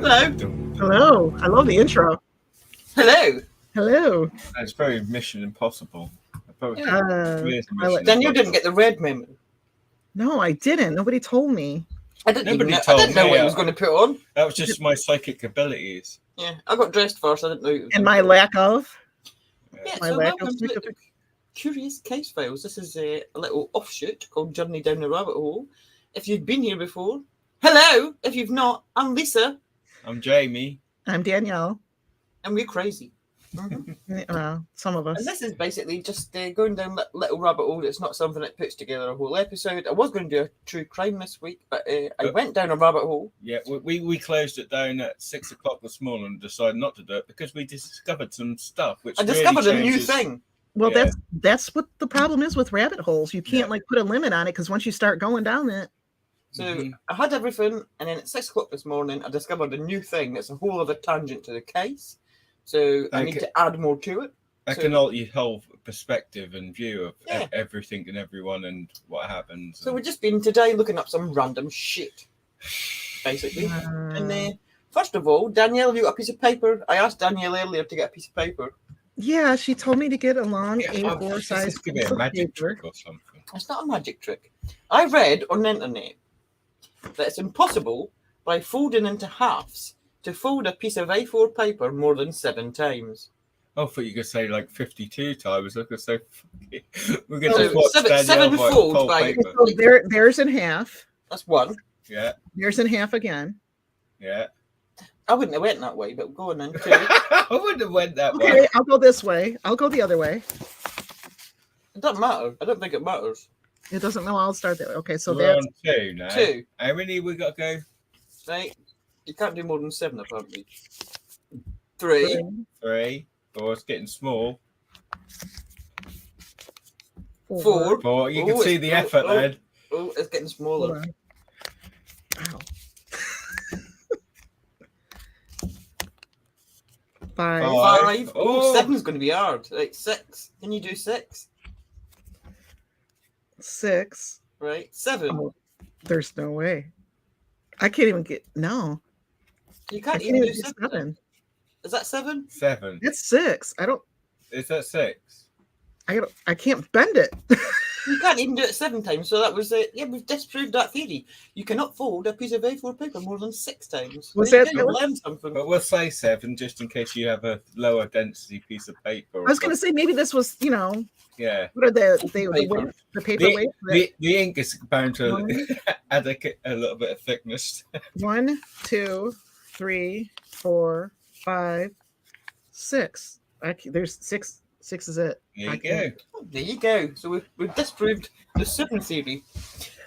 Hello. Hello. I love the intro. Hello. Hello. It's very Mission Impossible. Danielle didn't get the red memo. No, I didn't. Nobody told me. I didn't know what he was going to put on. That was just my psychic abilities. Yeah, I got dressed first. I didn't know. And my lack of. Yeah, so welcome to the Curious Casefiles. This is a little offshoot called Journey Down the Rabbit Hole. If you've been here before, hello. If you've not, I'm Lisa. I'm Jamie. I'm Danielle. And we're crazy. Mm-hmm. Well, some of us. And this is basically just going down little rabbit hole. It's not something that puts together a whole episode. I was going to do a true crime this week, but I went down a rabbit hole. Yeah, we closed it down at 6 o'clock this morning and decided not to do it because we discovered some stuff. I discovered a new thing. Well, that's what the problem is with rabbit holes. You can't put a limit on it because once you start going down it. So I had everything, and then at 6 o'clock this morning, I discovered a new thing that's a whole other tangent to the case. So I need to add more to it. I can alter your whole perspective and view of everything and everyone and what happens. So we've just been today looking up some random shit, basically. And first of all, Danielle, have you got a piece of paper? I asked Danielle earlier to get a piece of paper. Yeah, she told me to get a long A4 size piece of magic paper. Trick or something. It's not a magic trick. I read on the internet that it's impossible by folding into halves to fold a piece of A4 paper more than 7 times. I thought you could say like 52 times. I could say we're going to watch seven folds by paper. So there's in half. That's one. Yeah. There's in half again. Yeah. I wouldn't have went that way, but go on then. 2. I wouldn't have went that way. Okay, I'll go this way. I'll go the other way. It doesn't matter. I don't think it matters. It doesn't know. I'll start that way. Okay, so we're that's on 2 now. 2. How many we got to go? Right. You can't do more than 7, apparently. 3. 3. Oh, it's getting small. 4. 4. You can see the effort, then. Oh, it's getting smaller. Ow. 5. 5. Oh, 7's going to be hard. Like 6. Can you do 6? 6. Right. 7. Oh, there's no way. I can't even get no. You can't even do 7. Is that 7? 7. It's 6. I don't. Is that 6? I can't bend it. You can't even do it 7 times. So that was it. Yeah, we've disproved that theory. You cannot fold a piece of A4 paper more than 6 times. Was that? Learn something. But we'll say 7 just in case you have a lower density piece of paper. I was going to say maybe this was, Yeah. What are the paper weight? The ink is bound to add a little bit of thickness. 1, 2, 3, 4, 5, 6. There's 6. 6 is it. There you go. There you go. So we've disproved the 7 theory.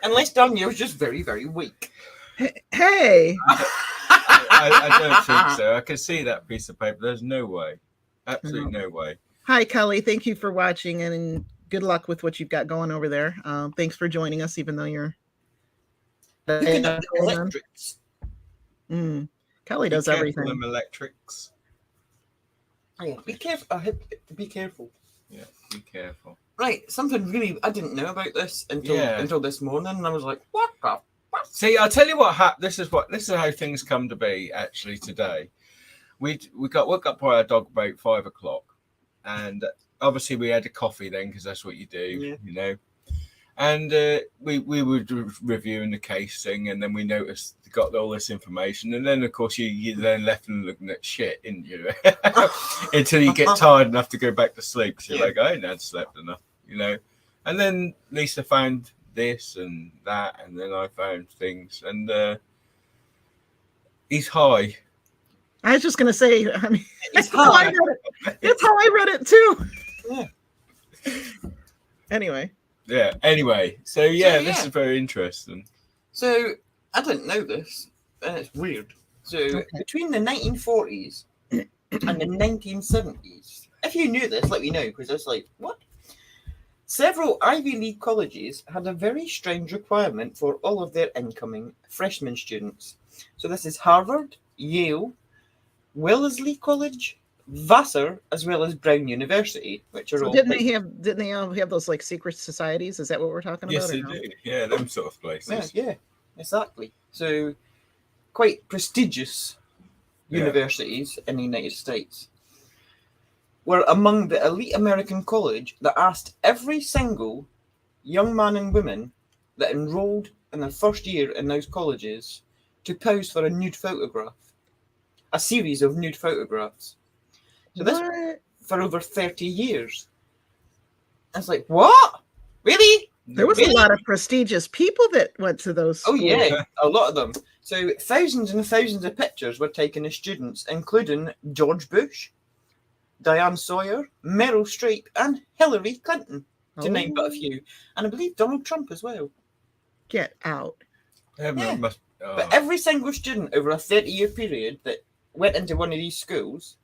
Unless Danielle's just very, very weak. Hey! I don't think so. I can see that piece of paper. There's no way. Absolutely no way. Hi, Kelly. Thank you for watching and good luck with what you've got going over there. Thanks for joining us, even though you're. Electrics. Kelly does everything. Them electrics. Yeah, be careful. Be careful. Yeah, be careful. Right, something really I didn't know about this until this morning, and I was like, "What the?" See, I'll tell you what happened. This is how things come to be. Actually, today, we woke up by our dog about 5 o'clock, and obviously we had a coffee then because that's what you do, And we were reviewing the case thing, and then we noticed got all this information, and then of course you then left and looking at shit, didn't you? Until you get tired enough to go back to sleep. So you're like, I ain't had slept enough, And then Lisa found this and that, and then I found things, and he's high. I was just gonna say, I mean, it's how I read it too. Yeah. Anyway. So this is very interesting. So I didn't know this, and it's weird. So between the 1940s and the 1970s, if you knew this, let me know, because I was like, what? Several Ivy League colleges had a very strange requirement for all of their incoming freshman students. So this is Harvard, Yale, Wellesley College, Vassar, as well as Brown University, which are all. Didn't they all have those like secret societies? Is that what we're talking about? Yes, they do. Yeah, them sort of places. Yeah, exactly. So quite prestigious universities in the United States were among the elite American college that asked every single young man and woman that enrolled in their first year in those colleges to pose for a nude photograph, a series of nude photographs. So this for over 30 years. I was like, what? Really? There was a lot of prestigious people that went to those schools. Oh, yeah, a lot of them. So thousands and thousands of pictures were taken of students, including George Bush, Diane Sawyer, Meryl Streep, and Hillary Clinton, to name but a few. And I believe Donald Trump as well. Get out. Yeah. But every single student over a 30-year period that went into one of these schools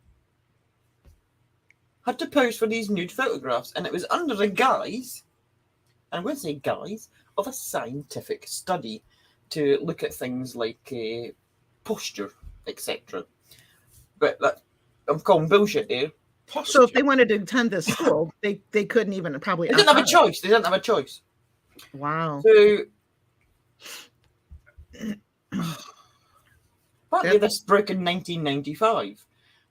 had to pose for these nude photographs. And it was under the guise, and I would say guise, of a scientific study to look at things like posture, etc. But I'm calling bullshit there. Posture. So if they wanted to attend this school, they couldn't even probably. They didn't have a choice. They didn't have a choice. Wow. So partly this broke in 1995.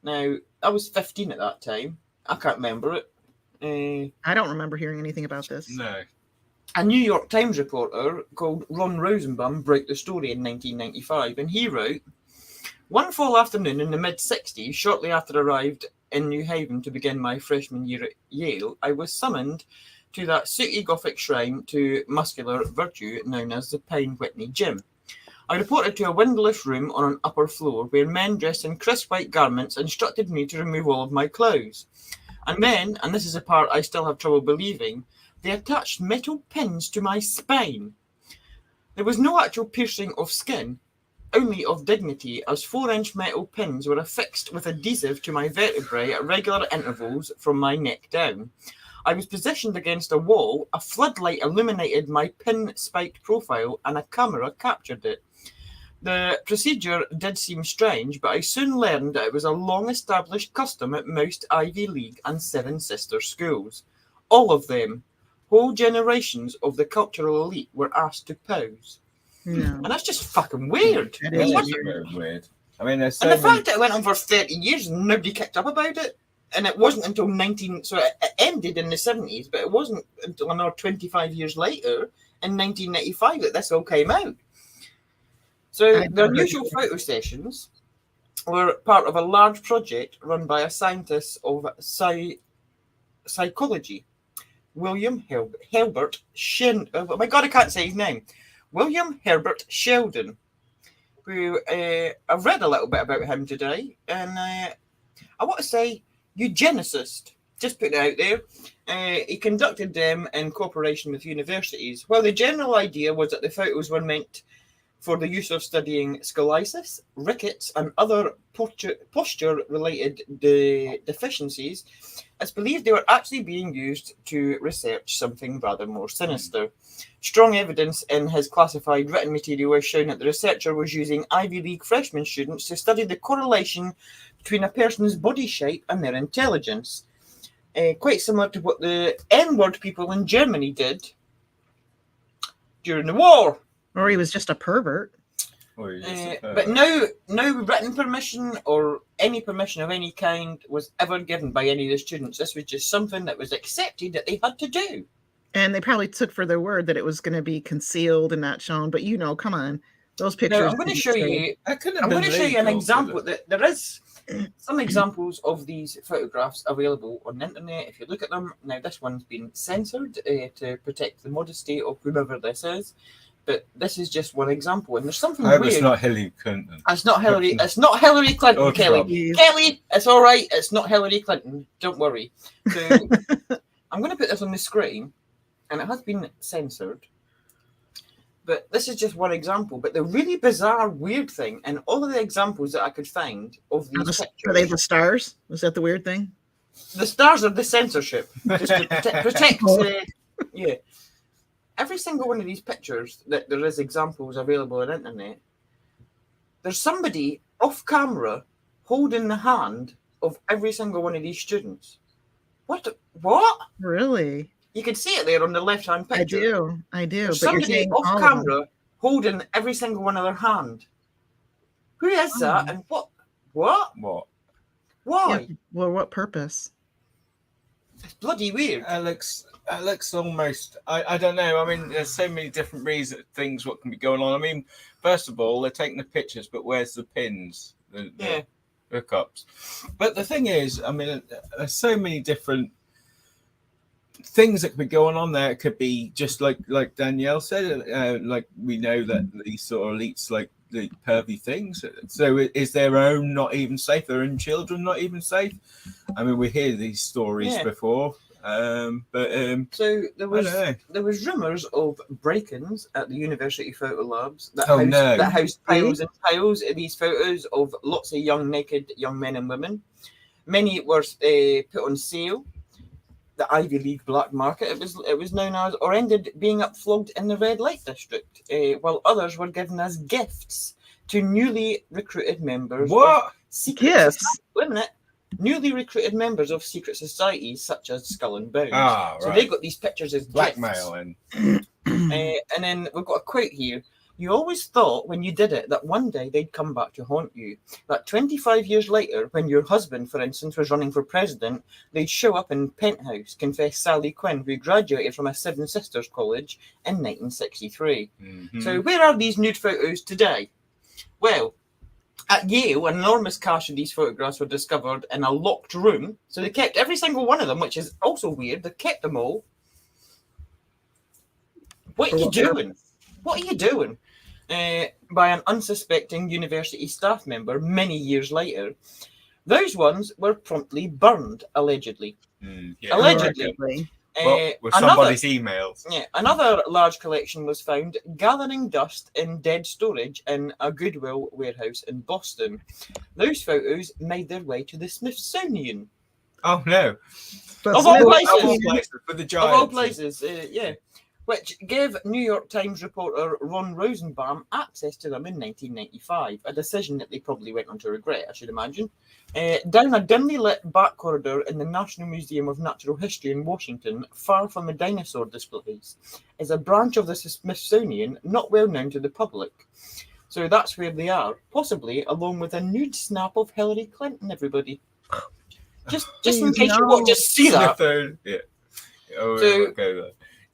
Now I was 15 at that time. I can't remember it. I don't remember hearing anything about this. No. A New York Times reporter called Ron Rosenbaum broke the story in 1995, and he wrote, "One fall afternoon in the mid-60s, shortly after I arrived in New Haven to begin my freshman year at Yale, I was summoned to that sooty Gothic shrine to muscular virtue known as the Pine Whitney Gym. I reported to a windowless room on an upper floor where men dressed in crisp white garments instructed me to remove all of my clothes. And then, and this is a part I still have trouble believing, they attached metal pins to my spine. There was no actual piercing of skin, only of dignity, as 4-inch metal pins were affixed with adhesive to my vertebrae at regular intervals from my neck down. I was positioned against a wall, a floodlight illuminated my pin-spiked profile, and a camera captured it. The procedure did seem strange, but I soon learned that it was a long-established custom at most Ivy League and Seven Sisters schools. All of them, whole generations of the cultural elite, were asked to pose." No. And that's just fucking weird. That It's is very weird. I mean, there's so And the many... fact that it went on for 30 years and nobody kicked up about it, and it wasn't until it ended in the 70s, but it wasn't until another 25 years later, in 1985, that this all came out. So the unusual photo sessions were part of a large project run by a scientist of psychology, William Herbert Sheldon. Oh my God, I can't say his name. William Herbert Sheldon, who I've read a little bit about him today, and I want to say eugenicist. Just put it out there. He conducted them in cooperation with universities. Well, the general idea was that the photos were meant for the use of studying scoliosis, rickets, and other posture-related deficiencies. It's believed they were actually being used to research something rather more sinister. Strong evidence in his classified written material has shown that the researcher was using Ivy League freshman students to study the correlation between a person's body shape and their intelligence. Quite similar to what the N-word people in Germany did during the war. Or he was just a pervert. But no written permission or any permission of any kind was ever given by any of the students. This was just something that was accepted that they had to do. And they probably took for their word that it was going to be concealed and not shown. But come on, those pictures. Now, I'm going to show you. I'm going to show you an example. There is some examples of these photographs available on the internet. If you look at them now, this one's been censored to protect the modesty of whoever this is. But this is just one example, and there's something I hope weird. it's not Hillary Clinton. It's not Hillary. It's not Hillary Clinton, Oh, Kelly. Trump. Kelly, it's all right. It's not Hillary Clinton. Don't worry. So I'm going to put this on the screen, and it has been censored. But this is just one example. But the really bizarre, weird thing, and all of the examples that I could find of these pictures. Are they the stars? Was that the weird thing? The stars are the censorship, just to protect. Yeah. Every single one of these pictures that there is examples available on the internet, there's somebody off camera holding the hand of every single one of these students. What? Really? You can see it there on the left-hand picture. I do. There's But you're somebody saying off all of them. camera holding every single one of their hand. Who is that? And what What? What? Why? Yeah. Well, what purpose? It's bloody weird. It looks almost. I don't know. I mean, there's so many different things what can be going on. I mean, first of all, they're taking the pictures, but where's the pins? The hookups. But the thing is, I mean, there's so many different things that could be going on there. It could be just like Danielle said, like we know that these sort of elites like the pervy things. So is their own not even safe? Their own children not even safe? I mean, we hear these stories before. So there was rumours of break-ins at the university photo labs that housed piles and piles of these photos of lots of naked young men and women. Many were put on sale. The Ivy League black market, it was known as, or ended being upflogged in the red light district, while others were given as gifts to newly recruited members. What? Wait a minute. Newly recruited members of secret societies such as Skull and Bones. So they got these pictures as blackmailing. And then we've got a quote here. You always thought when you did it that one day they'd come back to haunt you. That 25 years later, when your husband, for instance, was running for president, they'd show up in Penthouse, confessed Sally Quinn, who graduated from a Seven Sisters College in 1963. Mm-hmm. So where are these nude photos today? Well, at Yale, an enormous cache of these photographs were discovered in a locked room. So they kept every single one of them, which is also weird. They kept them all. What are you doing? What are you doing? By an unsuspecting university staff member many years later. Those ones were promptly burned, allegedly. Allegedly. With somebody's emails. Yeah, another large collection was found gathering dust in dead storage in a Goodwill warehouse in Boston. Those photos made their way to the Smithsonian. Oh, no. Of all places. Which gave New York Times reporter Ron Rosenbaum access to them in 1995, a decision that they probably went on to regret, I should imagine. Down a dimly lit back corridor in the National Museum of Natural History in Washington, far from the dinosaur displays, is a branch of the Smithsonian not well known to the public. So that's where they are, possibly along with a nude snap of Hillary Clinton, everybody. Just in case you want to see that. Yeah.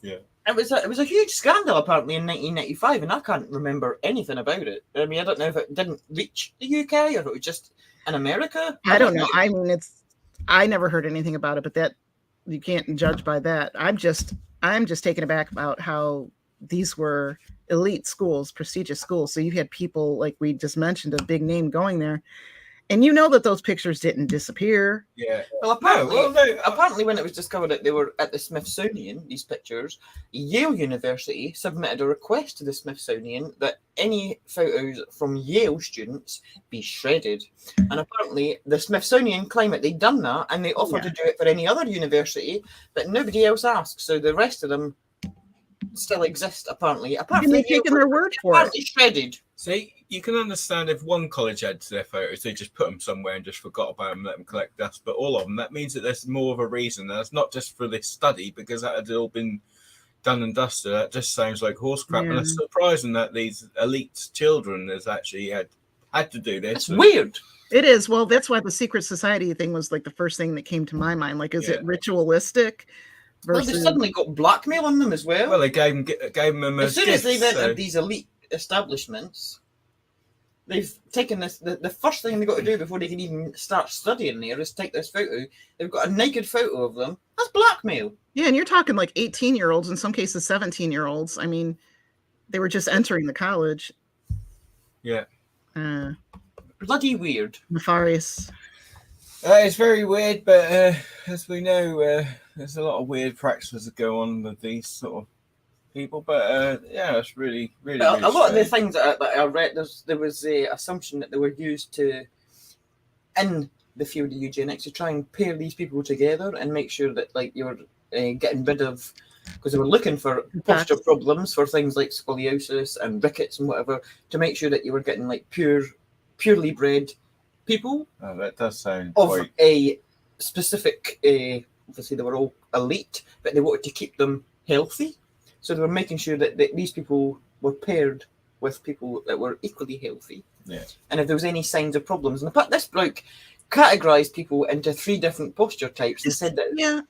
Yeah. It was a huge scandal apparently in 1995, and I can't remember anything about it. I mean, I don't know if it didn't reach the UK or if it was just in America. I don't know. I mean, I never heard anything about it, but that you can't judge by that. I'm just taken aback about how these were elite schools, prestigious schools. So you had people like we just mentioned, a big name going there. And you know that those pictures didn't disappear. Yeah. Well, apparently when it was discovered that they were at the Smithsonian, these pictures, Yale University submitted a request to the Smithsonian that any photos from Yale students be shredded. And apparently the Smithsonian claimed that they'd done that and they offered to do it for any other university, but nobody else asked. So the rest of them still exist, apparently. Apparently they've taken their word for it. Shredded. See, you can understand if one college had their photos, they just put them somewhere and just forgot about them and let them collect dust. But all of them, that means that there's more of a reason. That's not just for this study, because that had all been done and dusted. That just sounds like horse crap. And it's surprising that these elite children has actually had to do this. It's weird. It is. Well, that's why the secret society thing was like the first thing that came to my mind. Like, is it ritualistic? Well, they suddenly got blackmail on them as well. Well, they gave them as soon as they've entered these elite establishments, they've taken this. The first thing they've got to do before they can even start studying there is take this photo. They've got a naked photo of them. That's blackmail. Yeah, and you're talking like 18-year-olds, in some cases 17-year-olds. I mean, they were just entering the college. Yeah. Bloody weird. Nefarious. It's very weird, but as we know, there's a lot of weird practices that go on with these sort of people. But it's really, really, really a lot strange. of the things that I read, there was a assumption that they were used to in the field of eugenics to try and pair these people together and make sure that like you're getting rid of, because they were looking for posture problems for things like scoliosis and rickets and whatever, to make sure that you were getting like purely bred people. Oh, that does sound of a specific. Obviously, they were all elite, but they wanted to keep them healthy. So they were making sure that these people were paired with people that were equally healthy. Yeah. And if there was any signs of problems. And this bloke categorized people into 3 different posture types and said that. Yeah.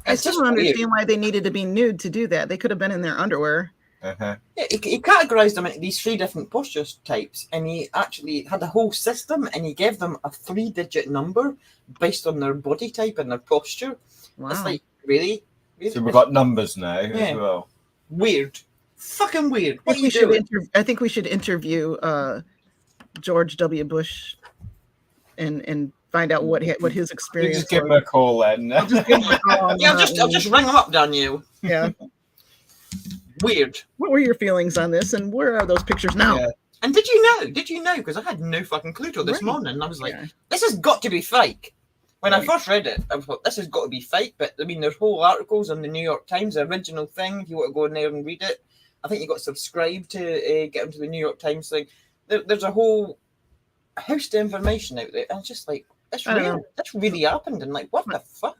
I It's still just don't weird. understand why they needed to be nude to do that. They could have been in their underwear. Uh-huh. Yeah, he categorized them into these 3 different posture types, and he actually had a whole system, and he gave them a 3-digit number based on their body type and their posture. Wow. It's like, really? So we've got numbers now Yeah. as well. Weird. Fucking weird. What I are you think doing? I think we should interview George W. Bush and find out what his You experience just give him was. a call then. I'll just give him a call on Yeah, the I'll just ring him up, Danielle. yeah. Weird. What were your feelings on this, and where are those pictures now? Yeah. And did you know? Because I had no fucking clue till this Right. morning. And I was like, Yeah. this has got to be fake. When I Right. first read it, I thought, this has got to be fake. But I mean, there's whole articles on the New York Times, the original thing. If you want to go in there and read it, I think you got to subscribe to get into the New York Times thing. There's a whole host of information out there. And it's just like, it's I don't real. know. That's really happened. And like, what the fuck?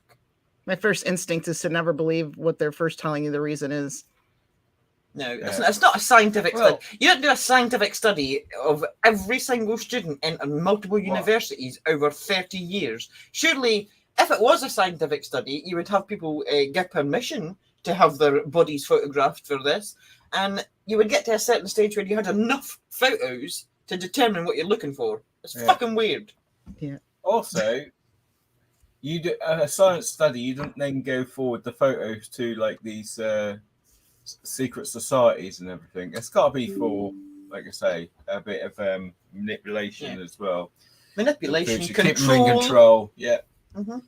My first instinct is to never believe what they're first telling you the reason is. No, Yeah. it's not a scientific Well- study. You don't do a scientific study of every single student in multiple universities over 30 years. Surely, if it was a scientific study, you would have people get permission to have their bodies photographed for this. And you would get to a certain stage where you had enough photos to determine what you're looking for. It's Yeah. fucking weird. Also, you do a science study. You don't then go forward the photos to like these secret societies and everything. It's got to be for, like I say, a bit of manipulation as well. Manipulation, To keep them in control. control. Yeah. Mm-hmm.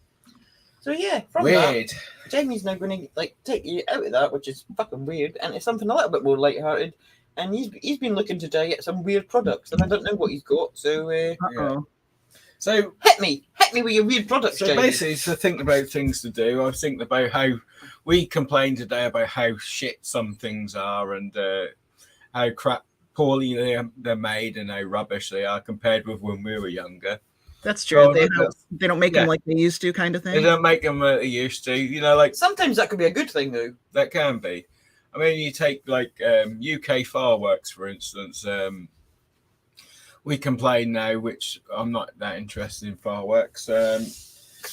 So yeah, from that, Weird. Jamie's now going to like take you out of that, which is fucking weird, and it's something a little bit more lighthearted. And he's been looking today at some weird products, and I don't know what he's got. So Uh-oh. So hit me with your weird products, So Jamie. basically, to think about things to do, I was thinking about how we complain today about how shit some things are and how poorly they're made and how rubbish they are compared with when we were younger. That's true. So They don't make them like they used to, kind of They thing. don't make them like they used to. You know, like Sometimes that could be a good thing, though. that can be. I mean, you take like UK fireworks, for instance. We complain now, which I'm not that interested in fireworks. They're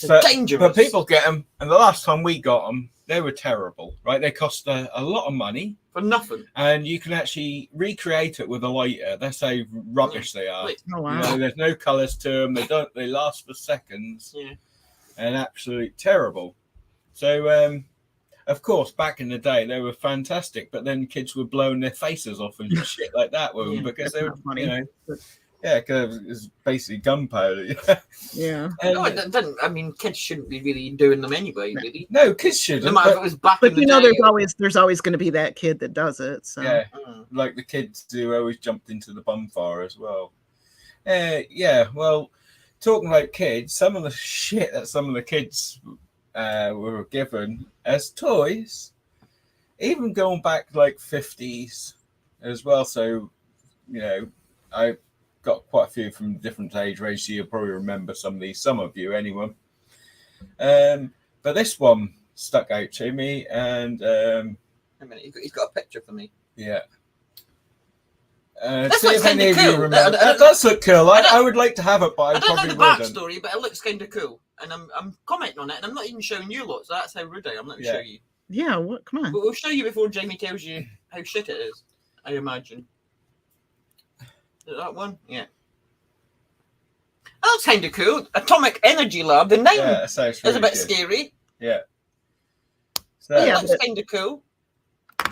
But dangerous. people get them, and the last time we got them, they were terrible, right? They cost a lot of money, for nothing. and you can actually recreate it with a lighter. That's how rubbish they are. Like, Oh You wow. know, there's no colours to them. They last for seconds, yeah. and absolutely terrible. So, of course, back in the day, they were fantastic, but then kids were blowing their faces off and shit like that with them Yeah, because that's they were, not funny. you know, yeah, because it was basically gunpowder. Yeah. And- No, it doesn't. I mean, kids shouldn't be really doing them anyway, really. no, kids No shouldn't. matter if But, it was back But in the you know, day. there's always going to be that kid that does it. So yeah, Mm. like the kids who always jumped into the bonfire as well. Yeah, well, talking about kids, some of the shit that some of the kids were given as toys, even going back like 50s as well. So, you know, I got quite a few from different age ranges. So you'll probably remember some of these, some of you anyway. But this one stuck out to me, and A minute, he's got a picture for me. yeah. This See looks if any kinda of you cool. remember. I It does look cool. I don't- I would like to have it, but I I don't know probably the wouldn't. backstory, but it looks kind of cool. And I'm commenting on it, and I'm not even showing you lots. That's how rude I am. Let me Yeah. show you. yeah. What? Come on. But we'll show you before Jamie tells you how shit it is, I imagine. Is it that one? Yeah. That looks kind of cool. Atomic Energy Lab. The name Yeah, that sounds is really a bit good. scary. Yeah. So, Yeah, It looks kind of cool.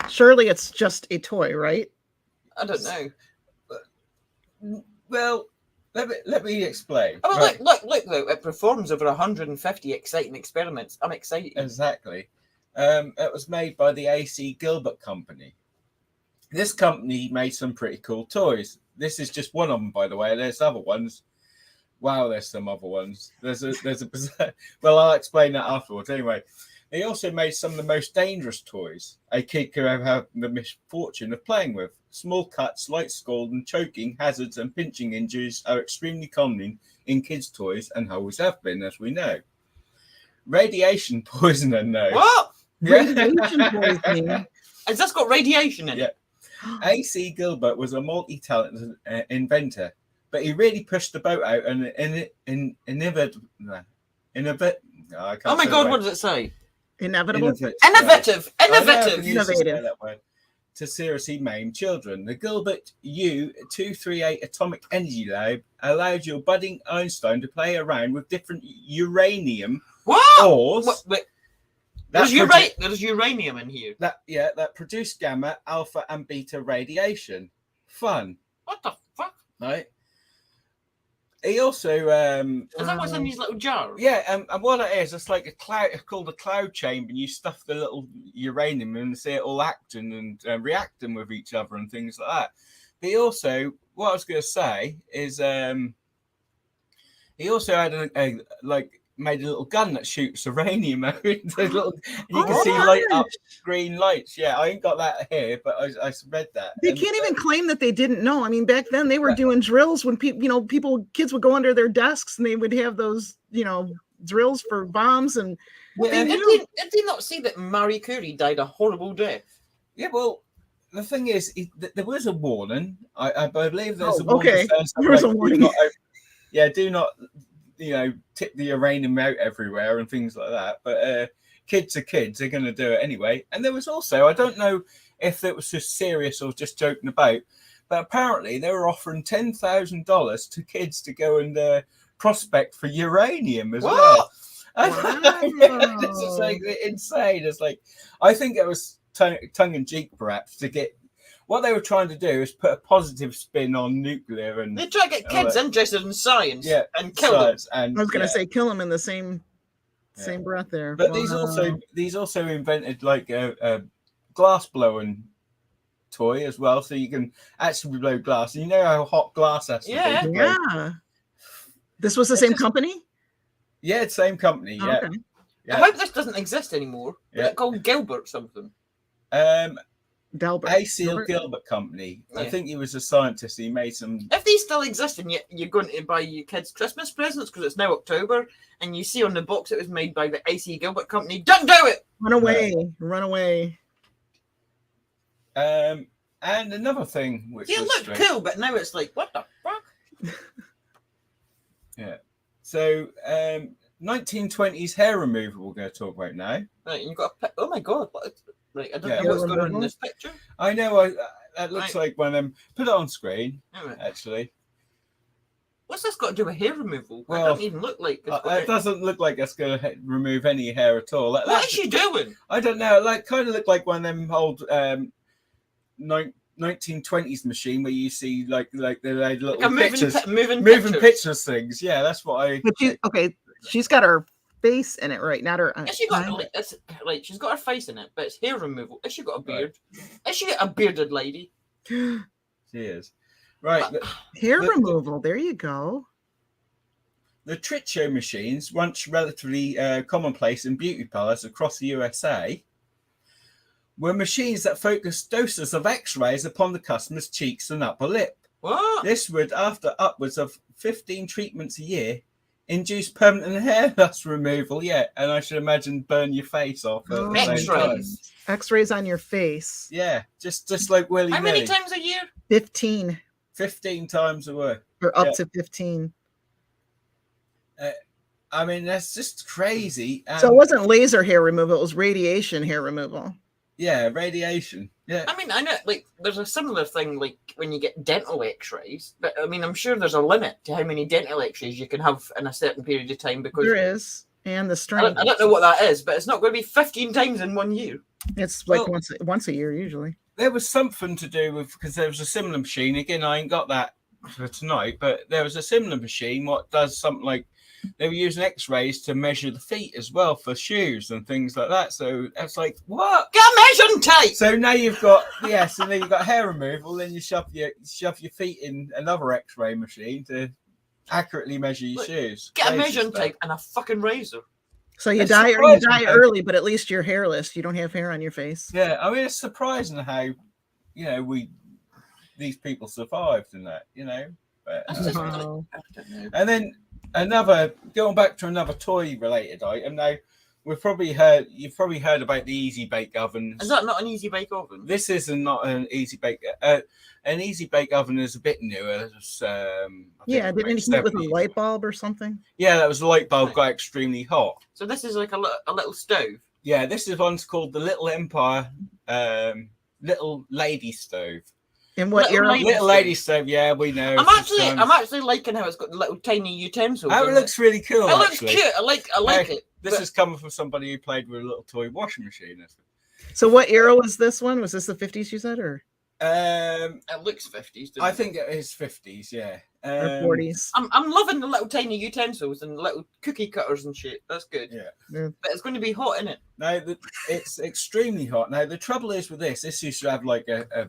Surely it's just a toy, right? I don't know. well, let me explain. Oh, Right. look, though. It performs over 150 exciting experiments. I'm excited. Exactly. It was made by the AC Gilbert Company. This company made some pretty cool toys. This is just one of them, by the way. There's other ones. Wow, there's some other ones. There's a well, I'll explain that afterwards. Anyway, they also made some of the most dangerous toys a kid could ever have the misfortune of playing with. Small cuts, light scalding, choking, hazards, and pinching injuries are extremely common in kids' toys and always have been, as we know. Radiation poisoning, though. What? Radiation poisoning. Has this got radiation in it? Yeah. AC Gilbert was a multi-talented inventor but he really pushed the boat out and Oh my God, what does it say? Inevitable. Innovative. Innovative. To seriously maim children. The Gilbert U-238 Atomic Energy Lab allowed your budding Einstein to play around with different uranium ores. There's uranium in here. That produce gamma, alpha, and beta radiation. Fun. What the fuck? Right. He also is that what's in these little jars? Yeah, and what it is, it's like a cloud. It's called a cloud chamber, and you stuff the little uranium and see it all acting and reacting with each other and things like that. But he also, what I was going to say is, he also had made a little gun that shoots uranium out. You can see light up green lights. Yeah, I ain't got that here, but I read that. They can't even claim that they didn't know. I mean, back then they were doing drills when kids would go under their desks and they would have those, drills for bombs and. Did they not see that Marie Curie died a horrible death? Yeah, well, the thing is, there was a warning. I believe there's a warning. Okay, there was a warning. Do not. Tip the uranium out everywhere and things like that. But kids are kids; they're going to do it anyway. And there was also, I don't know if it was just serious or just joking about, but apparently they were offering $10,000 to kids to go and prospect for uranium as well. This is like insane. It's like, I think it was tongue in cheek, perhaps, to get. What they were trying to do is put a positive spin on nuclear, and they try to get kids interested in science, and kill them. And I was going to say kill them in the same breath there. But these also invented like a glass blowing toy as well, so you can actually blow glass. And you know how hot glass has to be. Yeah. This was the same company. Yeah, same company. Yeah. Okay. I hope this doesn't exist anymore. Is it called Gilbert something? Delbert. A.C.L. Gilbert Company. I think he was a scientist. He made some. If these still exist and you're going to buy your kids Christmas presents because it's now October and you see on the box it was made by the A.C. Gilbert Company, don't do it! Run away. Run away. And another thing which it looked cool, but now it's like, what the fuck? Yeah. So 1920s hair removal we're going to talk about now. Right, you've got oh my God. Right, I don't know what's going on in this picture. I know. That looks like one of them. Put it on screen, actually. What's this got to do with hair removal? Well, it doesn't even look like it doesn't look like it's going to remove any hair at all. What is she doing? I don't know. Like, kind of look like one of them old 1920s machine where you see like the little pictures, moving pictures things. Yeah, that's what I. But she's got her face in it, right? Not her. She got she's got her face in it, but it's hair removal. Has she got a beard? Is she a bearded lady? She is. Right. Hair removal. There you go. The Tricho machines, once relatively commonplace in beauty parlors across the USA, were machines that focused doses of X-rays upon the customer's cheeks and upper lip. What? This would, after upwards of 15 treatments a year, induce permanent hair loss removal. Yeah, and I should imagine burn your face off. X-rays. X-rays on your face. Yeah, just like willy-nilly. How many times a year? 15. 15 times a week. Or up to 15. I mean, that's just crazy. So it wasn't laser hair removal, it was radiation hair removal. Yeah, radiation. Yeah. I mean, I know, like, there's a similar thing, like, when you get dental x-rays, but, I mean, I'm sure there's a limit to how many dental x-rays you can have in a certain period of time, because... There is, and the strength. I don't know what that is, but it's not going to be 15 times in 1 year. It's like once a year, usually. There was something to do with, because there was a similar machine, again, I ain't got that for tonight, but there was a similar machine, what does something like, they were using x-rays to measure the feet as well for shoes and things like that. So it's like, what? Get a measuring tape! So now you've got, so then you've got hair removal, then you shove your feet in another x-ray machine to accurately measure your shoes. Get a measuring tape and a fucking razor. So you die early, but at least you're hairless. You don't have hair on your face. Yeah, I mean, it's surprising how, these people survived in that, But, I don't know. And then going back to another toy related item. Now, you've probably heard about the easy bake ovens. Is that not an easy bake oven? This is not an easy bake. An easy bake oven is a bit newer. Yeah, didn't it heat with a light bulb or something? Yeah, that was the light bulb got extremely hot. So this is like a little stove. Yeah, this is one's called the Little Empire Little Lady Stove. In what era? Little Lady Stove, yeah, we know. I'm actually liking how it's got little tiny utensils. Oh, it looks really cool. It looks cute. I like it. This is coming from somebody who played with a little toy washing machine. So what era was this one? Was this the 50s you said, or? It looks 50s. I think it is 50s, yeah. Or 40s. I'm loving the little tiny utensils and little cookie cutters and shit. That's good. Yeah. But it's going to be hot, isn't it? No, it's extremely hot. Now the trouble is with this used to have like a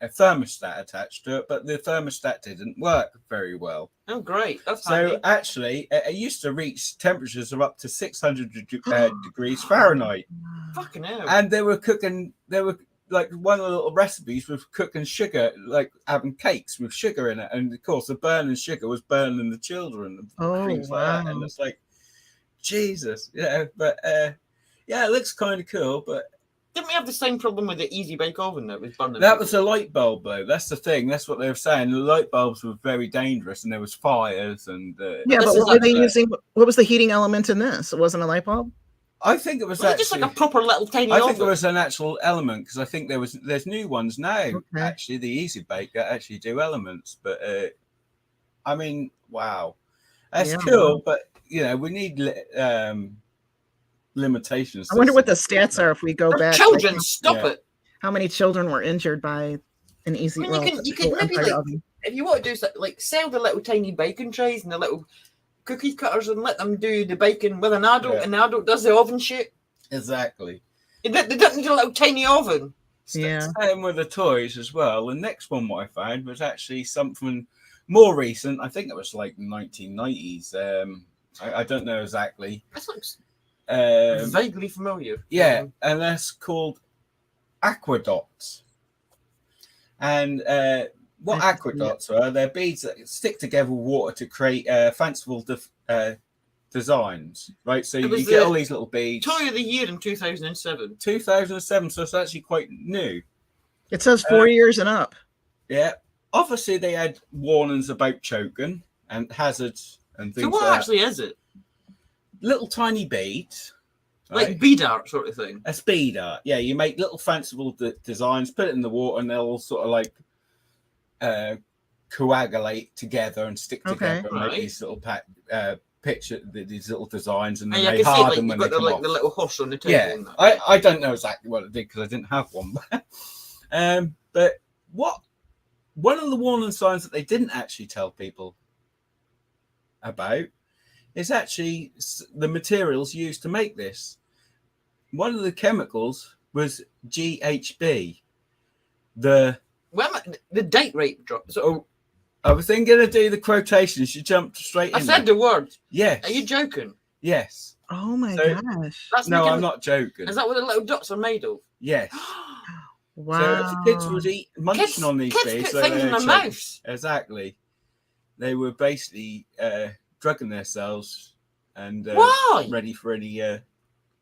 thermostat attached to it, but the thermostat didn't work very well. Oh, great! That's so handy. Actually, it used to reach temperatures of up to 600 degrees Fahrenheit. Fucking hell! And they were like one of the little recipes was cooking sugar, like having cakes with sugar in it, and of course the burning sugar was burning the children and things like that. And it's like, Jesus, yeah. But yeah, it looks kind of cool, but. Didn't we have the same problem with the easy bake oven that was burning? That was a light bulb, though. That's the thing. That's what they were saying. The light bulbs were very dangerous, and there was fires. And yeah, but what were they using? What was the heating element in this? It wasn't a light bulb. I think it was just like a proper little tiny oven. I think it was an actual element because I think there's new ones now. Okay. Actually, the easy bake that actually do elements, but I mean, wow, that's cool. But you know, we need limitations. I wonder what the stats are if we go back. Children, stop it! How many children were injured by an easy? I mean, you can maybe if you want to do something like sell the little tiny bacon trays and the little cookie cutters and let them do the bacon with an adult, and the adult does the oven shit. Exactly. They don't need a little tiny oven. Yeah. Same with the toys as well. The next one what I found was actually something more recent. I think it was like 1990s. I don't know exactly. That looks vaguely familiar. Yeah, and that's called aqueducts. And what aqueducts are? They're beads that stick together with water to create fanciful designs, right? So you get all these little beads. Toy of the year in 2007. 2007, so it's actually quite new. It says 4 years and up. Yeah. Obviously, they had warnings about choking and hazards and things so what like actually is it? Little tiny beads. Right? Like bead art sort of thing. A bead art. Yeah, you make little fanciful designs, put it in the water, and they'll all sort of like coagulate together and stick together and make these little picture these little designs, and then they harden when they come off. The little horse on the table. Yeah, and that. I don't know exactly what it did because I didn't have one. But one of the warning signs that they didn't actually tell people about is actually the materials used to make this. One of the chemicals was GHB. The date rape drop. So I was then going to do the quotations. You jumped straight in. I said the word. Yes. Are you joking? Yes. Oh my gosh. No, I'm not joking. Is that what the little dots are made of? Yes. Wow. So if the kids would munching on these beads, put things in their mouth. Exactly. They were basically drugging themselves and ready for any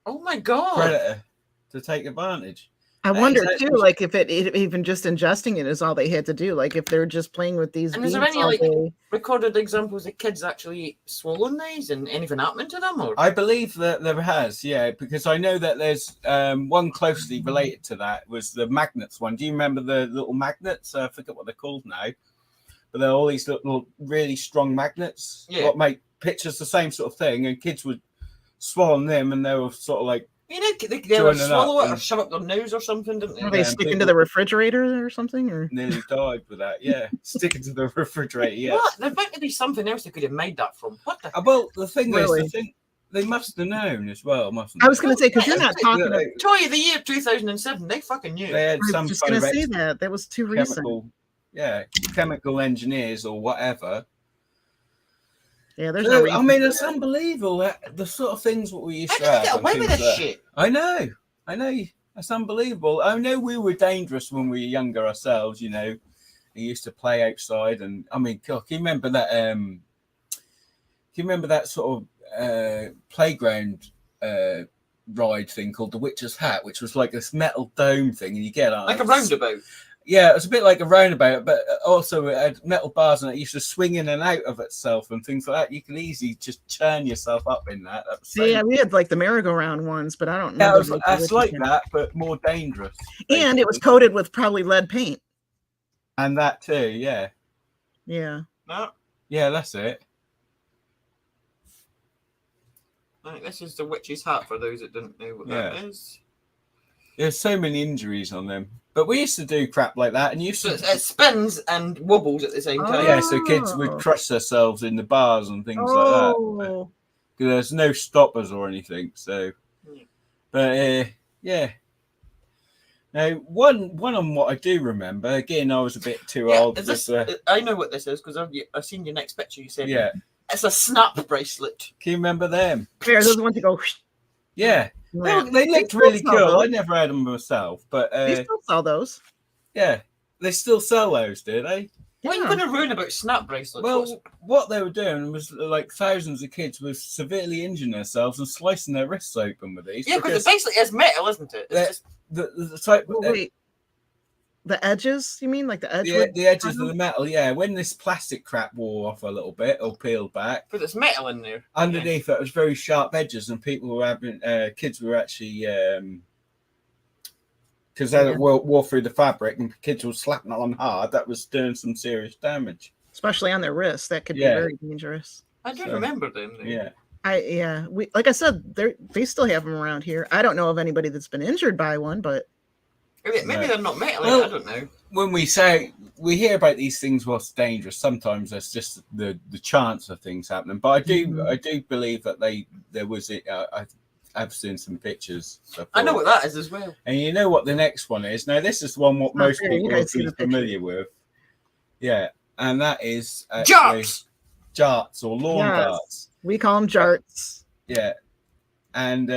oh my god predator to take advantage. I wonder too, like if it even just ingesting it is all they had to do. Like if they're just playing with these. And is there any recorded examples of kids actually swallowing these and anything happening to them? Or? I believe that there has, yeah, because I know that there's one closely related to that was the magnets one. Do you remember the little magnets? I forget what they're called now, but they're all these little really strong magnets. Yeah. What make pictures the same sort of thing, and kids would swallow them, and they were sort of like. You know, they would swallow it or shove up their nose or something, didn't they? Are they sticking to the refrigerator or something? Or nearly died with that, yeah. Sticking to the refrigerator, yeah. What? There's meant to be something else they could have made that from. What the? Well, the thing is, they must have known as well, mustn't I was going to say, because you're not talking about... Toy of the year 2007, they fucking knew. They had I was just going to say that was too recent. Chemical engineers or whatever. Yeah, there's no reason. I mean, it's unbelievable the sort of things what we used to have. Get away with this shit. I know. That's unbelievable. I know we were dangerous when we were younger ourselves. You know, we used to play outside, and I mean, God, can you remember that? Can you remember that sort playground ride thing called the Witch's Hat, which was like this metal dome thing, and you get on Like a roundabout. Yeah, it was a bit like a roundabout, but also it had metal bars and it used to swing in and out of itself and things like that. You can easily just churn yourself up in that. That was so... Yeah, we had like the merry-go-round ones, but I don't Yeah, remember. it's like that, but more dangerous. And it was coated with probably lead paint. And that too, yeah. Yeah. No. Yeah, that's it. Right, this is the Witch's Hat for those that don't know what that is. There's so many injuries on them. But we used to do crap like that, and So it spins and wobbles at the same time. Yeah, so kids would crush themselves in the bars and things like that. But there's no stoppers or anything. So, but yeah. Now, one on what I do remember. Again, I was a bit too old. I know what this is because I've seen your next picture. You said it's a snap bracelet. Can you remember them? Yeah, those ones that go. Yeah. They looked really cool. I never had them myself, but they still sell those. Yeah, they still sell those, do they? What are you going to ruin about snap bracelets? Well, what they were doing was like thousands of kids were severely injuring themselves and slicing their wrists open with these. Yeah, because it basically is metal, isn't it? It's just... the type. Wait. The edges, you mean? Like the edge? The edges of the metal, yeah. When this plastic crap wore off a little bit or peeled back. Because it's metal in there. Underneath it was very sharp edges, and people were having, kids were actually, because they wore through the fabric and kids were slapping it on hard, that was doing some serious damage. Especially on their wrists. That could be very dangerous. I do remember them. Though. Yeah. We like I said, they still have them around here. I don't know of anybody that's been injured by one, but maybe they're not metal. Well, I don't know. When we hear about these things, what's dangerous, sometimes that's just the chance of things happening. But I do believe that there was it. I've seen some pictures. Before. I know what that is as well. And you know what the next one is? Now this is one what most people will be familiar with. Yeah, and that is jarts or lawn darts. We call them jarts. Yeah. And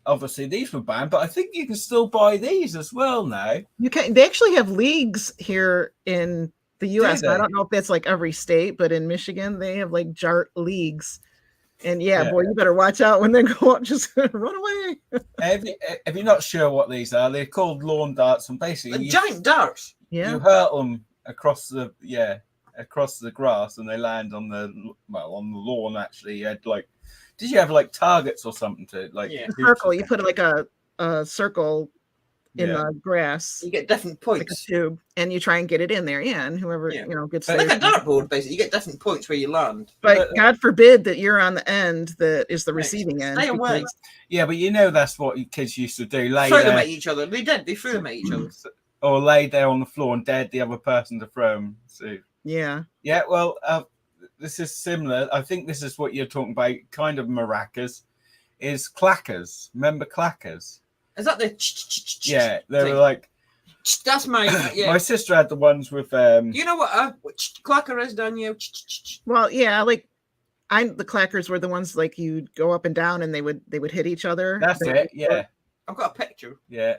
obviously these were banned, but I think you can still buy these as well now. You can. They actually have leagues here in the U.S. I don't know if that's like every state, but in Michigan they have like jart leagues. And boy, you better watch out when they go up. Just run away. If you're not sure what these are, they're called lawn darts, and basically giant darts. Yeah, you hurl them across the grass, and they land on the lawn. Actually, you had like. Did you have like targets or something to like circle? You put like a circle in the grass. You get different points. Like a tube, and you try and get it in there. Yeah, and whoever gets like a dartboard, basically. You get different points where you land. But God forbid that you're on the end that is the receiving end. Stay away. Yeah, but that's what kids used to do. Throw them at each other. They did. They threw them at each other. Or lay there on the floor and dared the other person to throw them. So yeah. Well. This is similar. I think this is what you're talking about, kind of maracas, is clackers. Remember clackers? Is that the yeah, they were like that's my my sister had the ones with you know what a clacker is, Danielle? Well, yeah, like the clackers were the ones like you'd go up and down and they would hit each other. That's it, yeah. I've got a picture. Yeah.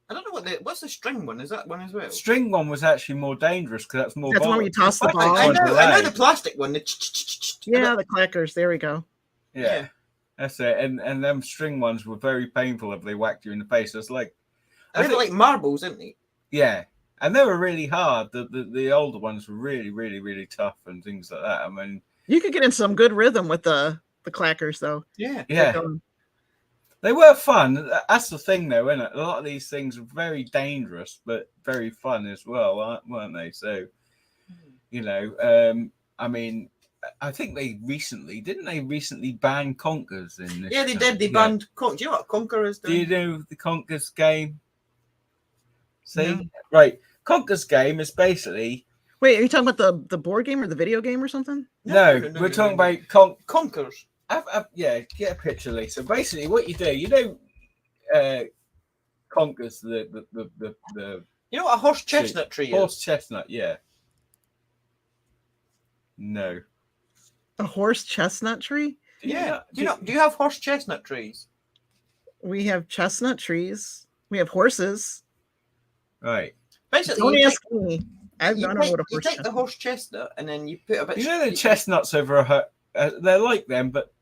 I don't know what's the string one? Is that one as well? String one was actually more dangerous because that's more. That's one where you toss the ball. I know the plastic one. The clackers. There we go. Yeah, that's it. And them string ones were very painful if they whacked you in the face. It's like they were like marbles, didn't they? Yeah, and they were really hard. The older ones were really, really, really tough and things like that. I mean, you could get in some good rhythm with the clackers, though. Yeah. Yeah. They were fun. That's the thing, though, isn't it? A lot of these things are very dangerous, but very fun as well, weren't they? So, I mean, I think they recently ban conkers in this? Yeah, they did. They banned conkers. Do you know what conker is? Do you know the conkers game? See? Right. Conkers game is basically... Wait, are you talking about the board game or the video game or something? No, we're talking about conkers. Get a picture, Lisa. Basically, what you do, conkers the you know what a horse chestnut tree is? Horse chestnut, yeah. No. A horse chestnut tree? Yeah. Do you have horse chestnut trees? We have chestnut trees. We have horses. Right. Basically, don't ask me. I don't know what a horse. You take the horse chestnut and then you put a bit. You know the chestnuts over they're like them, but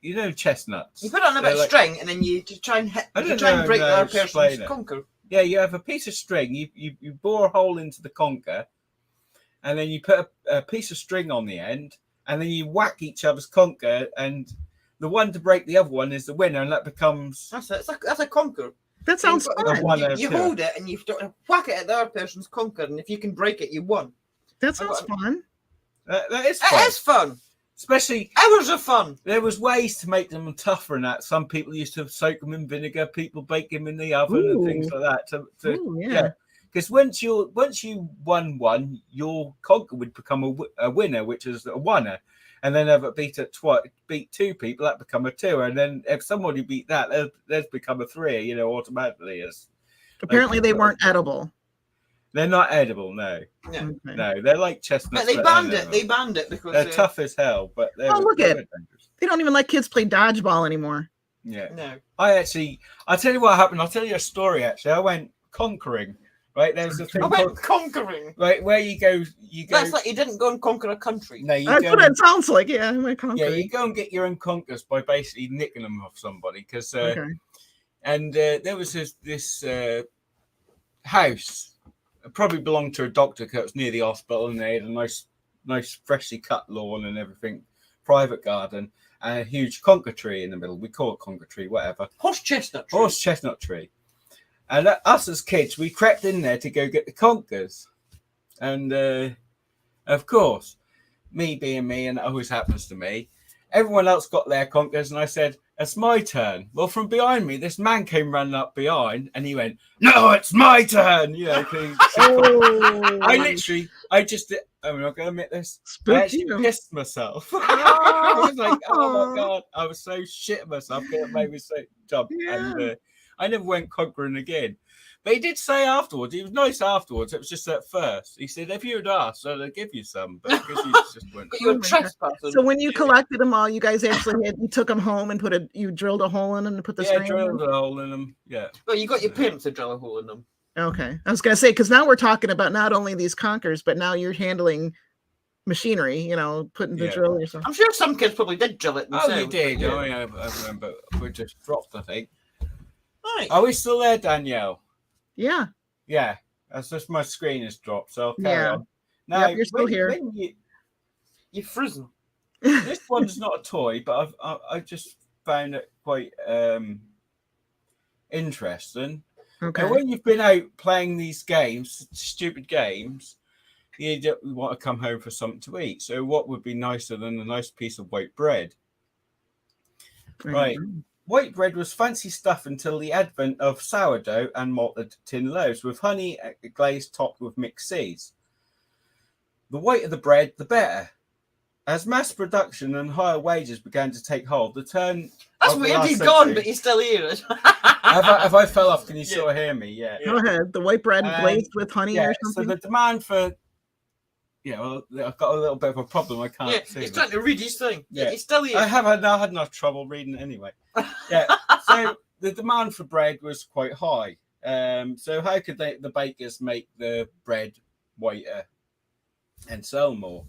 you know chestnuts. You put on a bit of string, and then you try and hit. You try and break the other person's conker. Yeah, you have a piece of string. You bore a hole into the conker, and then you put a piece of string on the end, and then you whack each other's conker, and the one to break the other one is the winner, and that becomes that's it. That's a conker. That sounds fun. You hold it, and you whack it at the other person's conker, and if you can break it, you won. That sounds fun. That is fun. It is fun. Especially hours of fun. There was ways to make them tougher than that. Some people used to soak them in vinegar. People bake them in the oven and things like that. Yeah. Because once you won one, your conker would become a winner, which is a oneer. And then if it beat two people, that become a twoer. And then if somebody beat that, there's become a three. Automatically. Apparently, they weren't edible. They're not edible, no. No, no, they're like chestnuts. But they banned it. They banned it because they're tough as hell. But look at it. They don't even let kids play dodgeball anymore. Yeah. No. I'll tell you what happened. I'll tell you a story. Actually, I went conquering. Right, there's a thing. I went conquering. Right, where you go. That's like you didn't go and conquer a country. No, that's what it sounds like. Yeah, I went conquering. Yeah, you go and get your own conkers by basically nicking them off somebody. Because and there was this house. It probably belonged to a doctor because it was near the hospital, and they had a nice freshly cut lawn and everything, private garden, and a huge conker tree in the middle. We call it conker tree, whatever. Horse chestnut tree. And us as kids, we crept in there to go get the conkers. And of course, me being me, and it always happens to me, everyone else got their conkers, and I said, it's my turn. Well, from behind me, this man came running up behind, and he went, no, it's my turn. I just, I'm not going to admit this. I actually pissed myself. I was like, oh my God. I was so shit at myself. It made me so jump. Yeah. And I never went conquering again. But he did say afterwards, he was nice afterwards. It was just at first. He said, if you had asked, I'd give you some. But because you just went. But you were trespassing. So when you collected them all, you guys actually you took them home and you drilled a hole in them and put the string drilled a hole in them. Yeah. Well, you got your parents to drill a hole in them. Okay. I was going to say, because now we're talking about not only these conkers, but now you're handling machinery, putting the drill or something. I'm sure some kids probably did drill it themselves. Oh, you did. Yeah. I remember. We just dropped, I think. Right. Are we still there, Danielle? Yeah. Yeah. That's just my screen has dropped, so I'll carry on. Now, you're still here. You're frozen. This one's not a toy, but I just found it quite interesting. Okay. And when you've been out playing these games, stupid games, you want to come home for something to eat. So what would be nicer than a nice piece of white bread? Right. White bread was fancy stuff until the advent of sourdough and malted tin loaves with honey glaze topped with mixed seeds. The whiter the bread, the better. As mass production and higher wages began to take hold, the turn. That's weird. He's gone, but he's still here. If I fell off, can you still hear me? Yeah. Go ahead. The white bread glazed with honey or something. So the demand for. Yeah, well, I've got a little bit of a problem. I can't see. He's trying to read his thing. Yeah, he's still here. I had enough trouble reading it anyway. Yeah. So the demand for bread was quite high. So how could the bakers make the bread whiter and sell more?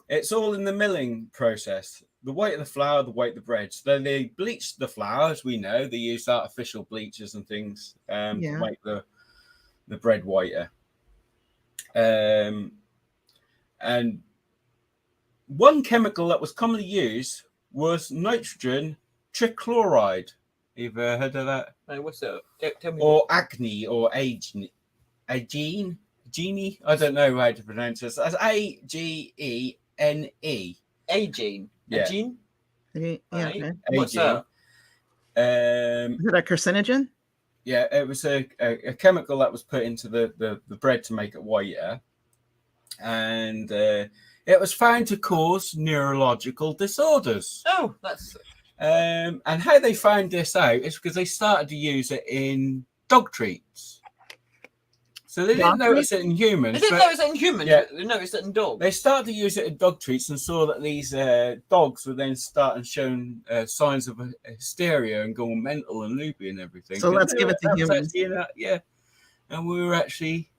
It's all in the milling process. The whiter the flour, the whiter the bread. So then they bleached the flour, as we know. They used artificial bleachers and things to make the bread whiter. And one chemical that was commonly used was nitrogen trichloride. You've heard of that? What's that? Tell me. Or acne or agene. I don't know how to pronounce this. That's Agene. Agene. Yeah. Agene? Yeah. Okay. What's that? Is it a carcinogen? Yeah, it was a chemical that was put into the bread to make it whiter. And it was found to cause neurological disorders. Oh, that's. And how they found this out is because they started to use it in dog treats. So they didn't notice it in humans. They didn't notice it in humans, but they noticed it in dogs. They started to use it in dog treats and saw that these dogs were then starting showing signs of hysteria and going mental and loopy and everything. So let's give it to humans. And we were actually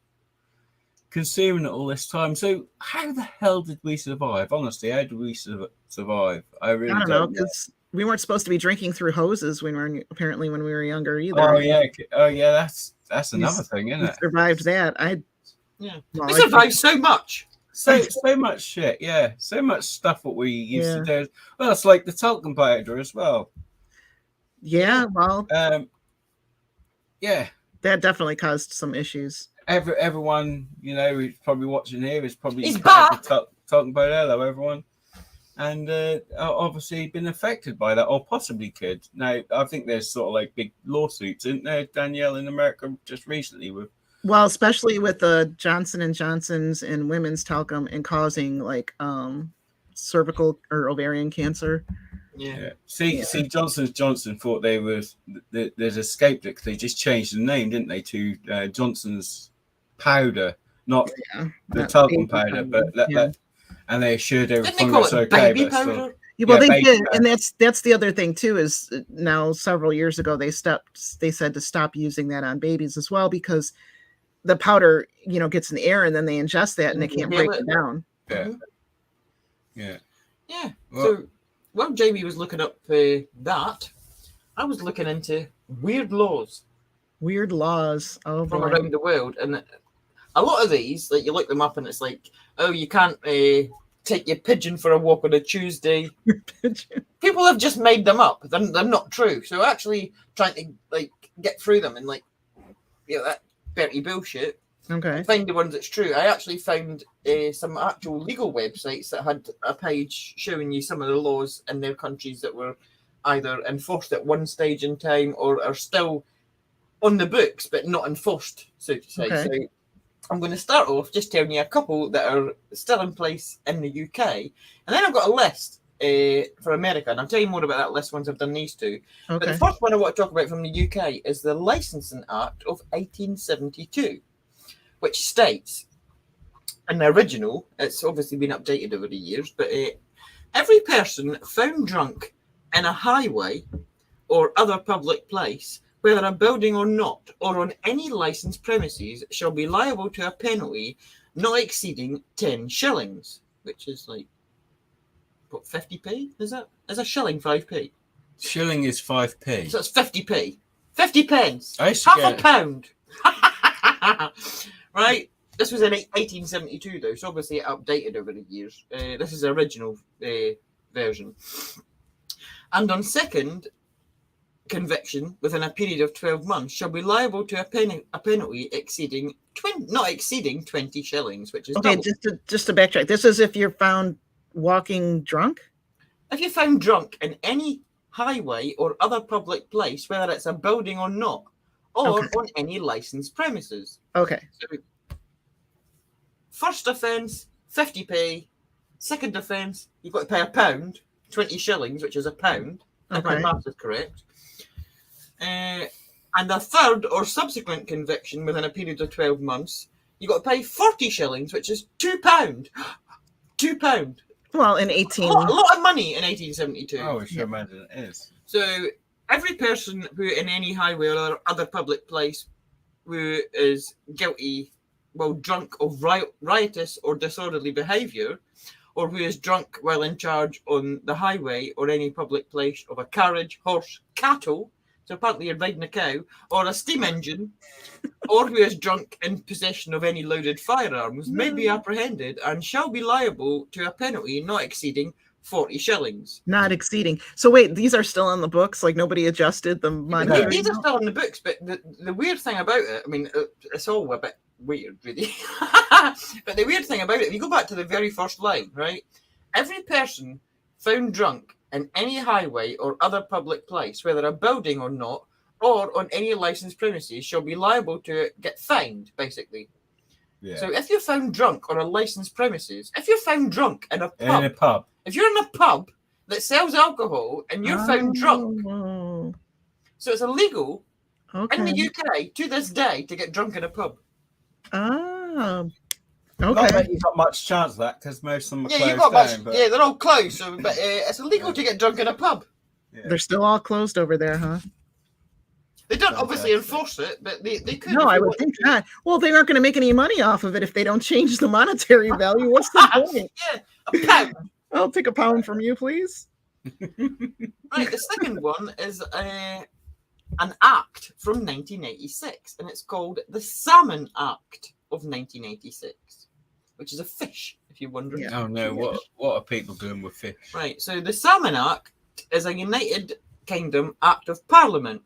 consuming it all this time. So how the hell did we survive? Honestly, how did we survive? I really I don't know, know. because we weren't supposed to be drinking through hoses when we were younger either. Oh yeah, that's another thing, isn't We it? survived that. We survived so much. So much shit, yeah. So much stuff what we used to Yeah. do. Well, it's like the talcum powder as well. Yeah, well, Yeah. that definitely caused some issues. Everyone, you know, who's probably watching here is probably He's back. talking about hello, everyone. And obviously been affected by that, or possibly could. Now, I think there's sort of like big lawsuits, isn't there, Danielle, in America just recently with. Well, especially with the Johnson and Johnson's and women's talcum and causing like cervical or ovarian cancer. Yeah. See, Johnson thought they was there's escaped it because they just changed the name, didn't they, to Johnson's powder, not the talcum powder, but that, and they assured everything was okay. Baby powder? Well, they did, and that's the other thing too. Is now several years ago they said to stop using that on babies as well because the powder, gets in the air and then they ingest that and they can't break it down. Yeah. So while Jamie was looking up that, I was looking into weird laws. Weird laws from around the world, and a lot of these, like you look them up, and it's like, oh, you can't take your pigeon for a walk on a Tuesday. People have just made them up. They're not true. So actually trying to like get through them and like, that dirty bullshit. Okay. Find the ones that's true. I actually found some actual legal websites that had a page showing you some of the laws in their countries that were either enforced at one stage in time or are still on the books but not enforced, so to say. Okay. So I'm going to start off just telling you a couple that are still in place in the UK, and then I've got a list for America, and I'll tell you more about that list once I've done these two. Okay. But the first one I want to talk about from the UK is the Licensing Act of 1872, which states, in the original, it's obviously been updated over the years, but every person found drunk in a highway or other public place, whether a building or not, or on any licensed premises, shall be liable to a penalty not exceeding 10 shillings, which is like, what, 50p? Is a shilling 5p? Shilling is 5p. So it's 50p. 50 pence. Half a pound. Right? This was in 1872, though, so obviously it updated over the years. This is the original version. And on second conviction within a period of 12 months shall be liable to a penalty not exceeding 20 shillings, which is okay. double. Just to backtrack, this is if you're found walking drunk. If you're found drunk in any highway or other public place, whether it's a building or not, or on any licensed premises. Okay. So, first offence, 50p. Second offence, you've got to pay a pound, 20 shillings, which is a pound. If my math is correct. And the third or subsequent conviction within a period of 12 months, you've got to pay 40 shillings, which is £2. £2. Well, in a lot of money in 1872. Oh, I should imagine it is. So every person who in any highway or other public place who is guilty, drunk of riotous or disorderly behaviour, or who is drunk while in charge on the highway or any public place of a carriage, horse, cattle, so apparently you're riding a cow, or a steam engine, or who is drunk in possession of any loaded firearms, may be apprehended and shall be liable to a penalty not exceeding 40 shillings. Not exceeding. So wait, these are still on the books? Like nobody adjusted the money? These are still on the books, but the weird thing about it, I mean, it's all a bit weird, really. But the weird thing about it, if you go back to the very first line, right? Every person found drunk in any highway or other public place, whether a building or not, or on any licensed premises, shall be liable to get fined, basically. Yeah. So if you're found drunk on a licensed premises, if you're found drunk in a pub, if you're in a pub that sells alcohol and you're found drunk, so it's illegal in the UK to this day to get drunk in a pub. Oh, okay. Not that you've got much chance of that because most of them are closed down. Yeah, they're all closed. So, but it's illegal to get drunk in a pub. Yeah. They're still all closed over there, huh? They don't obviously Fantastic. enforce it, but they could. No, if I they would wanted think to. not. Well, they aren't going to make any money off of it if they don't change the monetary value. What's the point? Yeah, a pound. I'll take a pound from you, please. Right, the second one is an act from 1986, and it's called the Salmon Act of 1986, which is a fish, if you're wondering. Yeah. Oh no, what are people doing with fish? Right, so the Salmon Act is a United Kingdom Act of Parliament,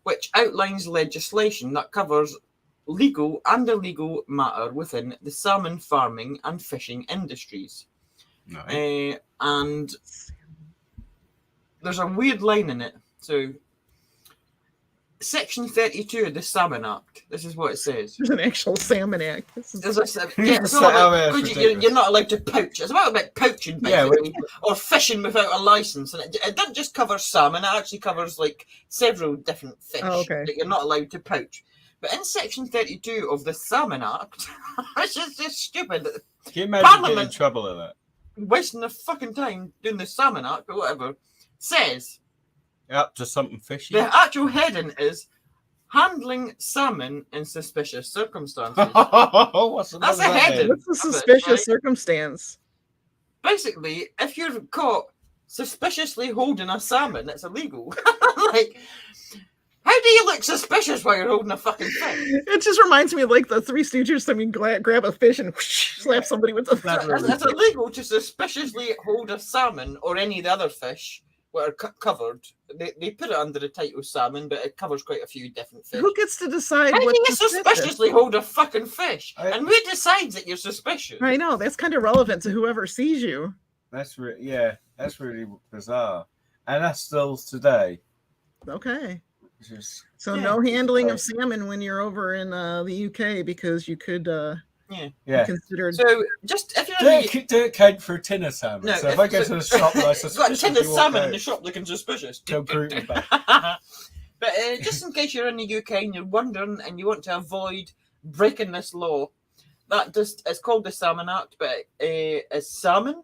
which outlines legislation that covers legal and illegal matter within the salmon farming and fishing industries. No. And there's a weird line in it. So, Section 32 of the Salmon Act. This is what it says. There's an actual Salmon Act. There's it's all about, 'cause you're not allowed to poach. It's about poaching, basically, or fishing without a license. And it doesn't just cover salmon, it actually covers like several different fish that you're not allowed to poach. But in Section 32 of the Salmon Act, which is just stupid. Can you imagine getting in trouble in that? Wasting the fucking time doing the Salmon Act or whatever, says Up to something fishy. the actual heading is handling salmon in suspicious circumstances. That's a heading. What's a suspicious circumstance? Basically, if you're caught suspiciously holding a salmon, it's illegal. Like, how do you look suspicious while you're holding a fucking fish? It just reminds me of like the Three Stooges. I mean, grab a fish and whoosh, slap somebody with the fish. It's illegal to suspiciously hold a salmon or any of the other fish that are covered. They put it under the title salmon, but it covers quite a few different fish. Who gets to decide? How do what you suspiciously hold a fucking fish? And who decides that you're suspicious? I know that's kind of relevant to whoever sees you. That's that's really bizarre, and that's still today. Okay. So Yeah. no handling of salmon when you're over in the UK because you could be considered. So just if you're do it count for a tin of salmon. No, so if I go to the shop and I got a tin of salmon in the shop looking suspicious. Don't prove it back. But just in case you're in the UK and you're wondering and you want to avoid breaking this law, it's called the Salmon Act, but it's salmon,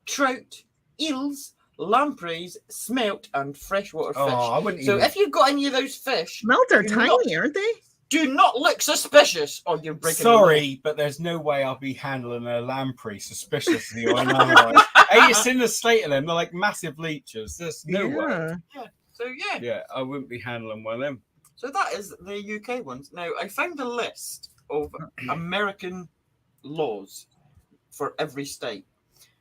trout, eels, lampreys, smelt, and freshwater fish. I wouldn't so if you've got any of those fish, smelt are tiny, aren't they? Do not look suspicious or you're breaking Sorry, but there's no way I'll be handling a lamprey suspiciously or otherwise. Hey, you've seen the state of them, they're like massive leeches. There's no way. Yeah, I wouldn't be handling one of them. So that is the UK ones. Now, I found a list of American laws for every state.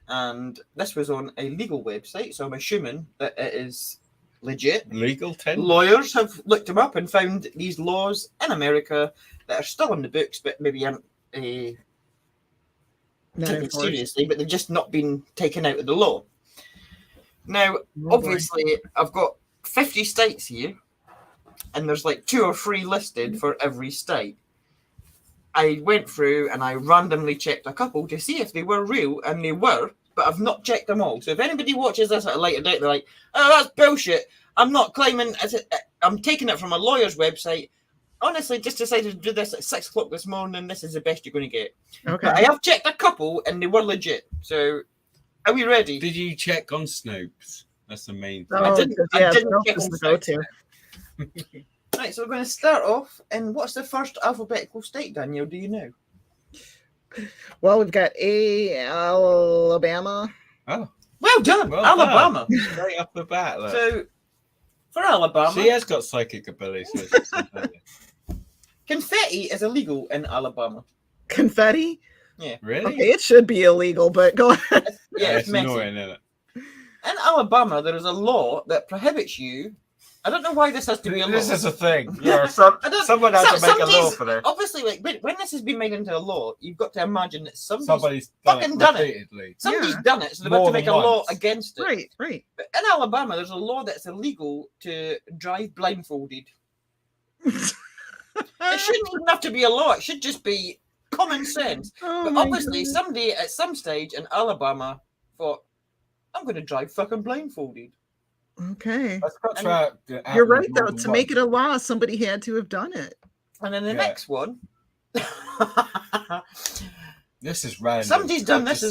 And this was on a legal website, so I'm assuming that it is legit. Legal 10? Lawyers have looked them up and found these laws in America that are still in the books, but maybe aren't taken seriously, but they've just not been taken out of the law. Now, obviously, I've got 50 states here, and there's like 2 or 3 listed for every state. I went through and I randomly checked a couple to see if they were real, and they were, but I've not checked them all. So if anybody watches this at a later date, they're like, oh, that's bullshit. I'm not claiming, I'm taking it from a lawyer's website. Honestly, just decided to do this at 6 o'clock this morning. This is the best you're going to get. Okay. But I have checked a couple and they were legit. So are we ready? Did you check on Snopes? That's the main thing. Oh, I didn't check on the go-to. Right, so we're going to start off. And what's the first alphabetical state, Danielle? Do you know? Well, we've got Alabama. Oh, well done, Alabama. Straight off the bat. Look. So for Alabama, she has got psychic abilities. confetti is illegal in Alabama. Confetti? Yeah. Really? Okay, it should be illegal, but go ahead. It's messy. Annoying, isn't it? In Alabama, there is a law that prohibits you. I don't know why this has to be a law. This is a thing. Yeah, someone has to make a law for this. Obviously, like when this has been made into a law, you've got to imagine that somebody's fucking done it. Repeatedly. Somebody's done it, so they're about to make a law against it. Right. But in Alabama, there's a law that's illegal to drive blindfolded. It shouldn't even have to be a law. It should just be common sense. But obviously, somebody at some stage in Alabama thought, I'm going to drive fucking blindfolded. Okay. You're right, though. To make it a law, somebody had to have done it. And then the next one. This is random. Somebody's done this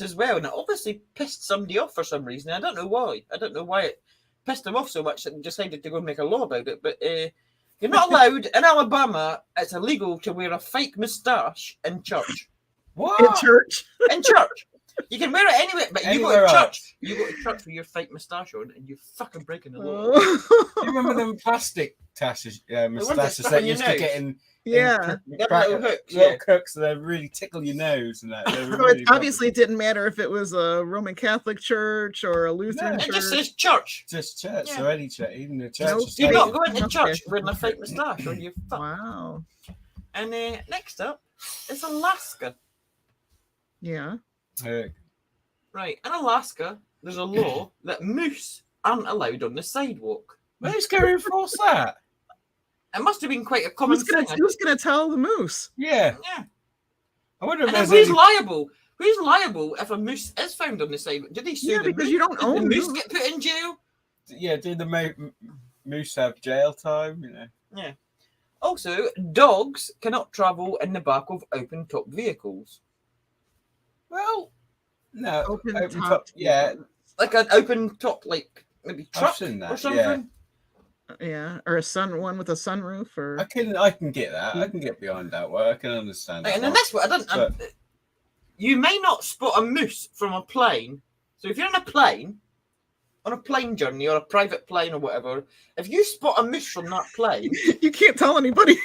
as well, and it obviously pissed somebody off for some reason. I don't know why. I don't know why it pissed them off so much that they decided to go and make a law about it. But you're not allowed in Alabama. It's illegal to wear a fake moustache in church. What? In church? In church. You can wear it anywhere, but Anywhere you go to church. else. You go to church with your fake moustache on, and you're fucking breaking the law. Oh. Do you remember them plastic moustaches stuck that on your used to nose. get in Yeah. You got little hooks. little Yeah. cooks that really tickle your nose and that? They were So really it obviously didn't matter if it was a Roman Catholic church or a Lutheran No. It church. just says church. just church, Yeah. so any church, even the church. Nope. is Do you Hey. not go into Okay. church wearing a fake moustache on your fuck? Wow. And next up is Alaska. Yeah. Right, in Alaska, there's a law that moose aren't allowed on the sidewalk. Who's going to enforce that? It must have been quite a common thing. Who's gonna tell the moose? Yeah, Yeah. I wonder if And then there's who's any... liable? Who's liable if a moose is found on the sidewalk? Did they sue Yeah, the because moose? you don't Did the own moose moose. get put in jail? Yeah, do the moose have jail time? You know. Yeah. Also, dogs cannot travel in the back of open-top vehicles. Well, no. Open open top. top, yeah. Like an open-top, like maybe I've truck seen that, or something. Yeah, or one with a sunroof, or I can get that. I can get behind that one. I can understand Right, that. and then one. that's what I don't. You may not spot a moose from a plane. So if you're on a plane journey or a private plane or whatever, if you spot a moose from that plane, you can't tell anybody.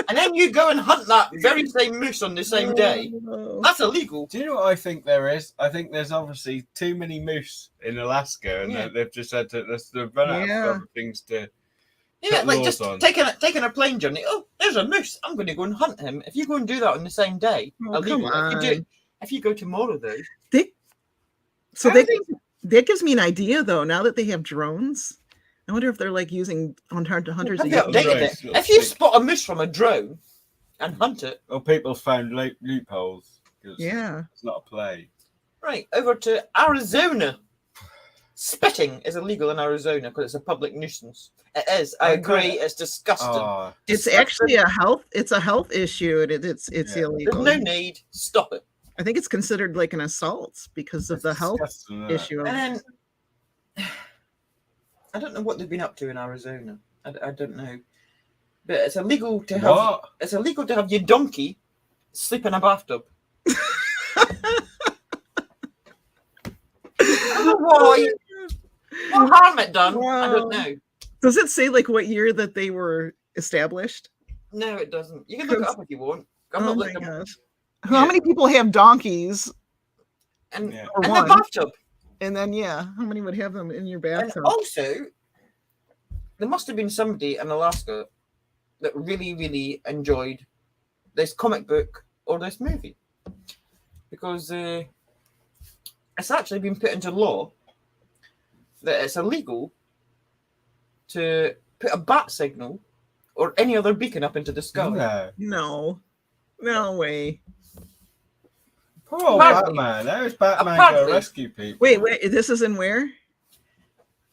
and then you go and hunt that very same moose on the same day, Oh. that's illegal. Do you know what I think there is? I think there's obviously too many moose in Alaska, and Yeah. they've just had to they've run out Yeah. of other things to. Yeah, Put like laws just on. taking a plane journey. Oh, there's a moose. I'm going to go and hunt him. If you go and do that on the same day, Oh, illegal. come If you go tomorrow, though, So I that gives me an idea, though. Now that they have drones, I wonder if they're like using hunters. have and they Little updated drones, it? little If you stick. spot a moose from a drone and hunt it, Well, people found loopholes because Yeah. it's not a play. right over to Arizona. Spitting is illegal in Arizona because it's a public nuisance. It is. I agree. It's disgusting. Oh, It's Disgusting. actually a health issue, and it's Yeah. There's illegal. no need. Stop it. I think it's considered like an assault because of the health disgusting, isn't it? issue. And then I don't know what they've been up to in Arizona. I don't know, but it's illegal to have. What? It's illegal to have your donkey sleep in a bathtub. I don't know why. What harm it done? I don't know. Does it say like what year that they were established? No, it doesn't. You can look it up if you want. I'm Oh not my looking. gosh. How many people have donkeys? And Yeah. Or in one. the bathtub. And then, how many would have them in your And bathtub? also, there must have been somebody in Alaska that really, really enjoyed this comic book or this movie. Because it's actually been put into law that it's illegal to put a bat signal or any other beacon up into the sky. No. No way. Poor old Apparently- Batman. How is Batman going apparently- to rescue people? Wait, this is in where?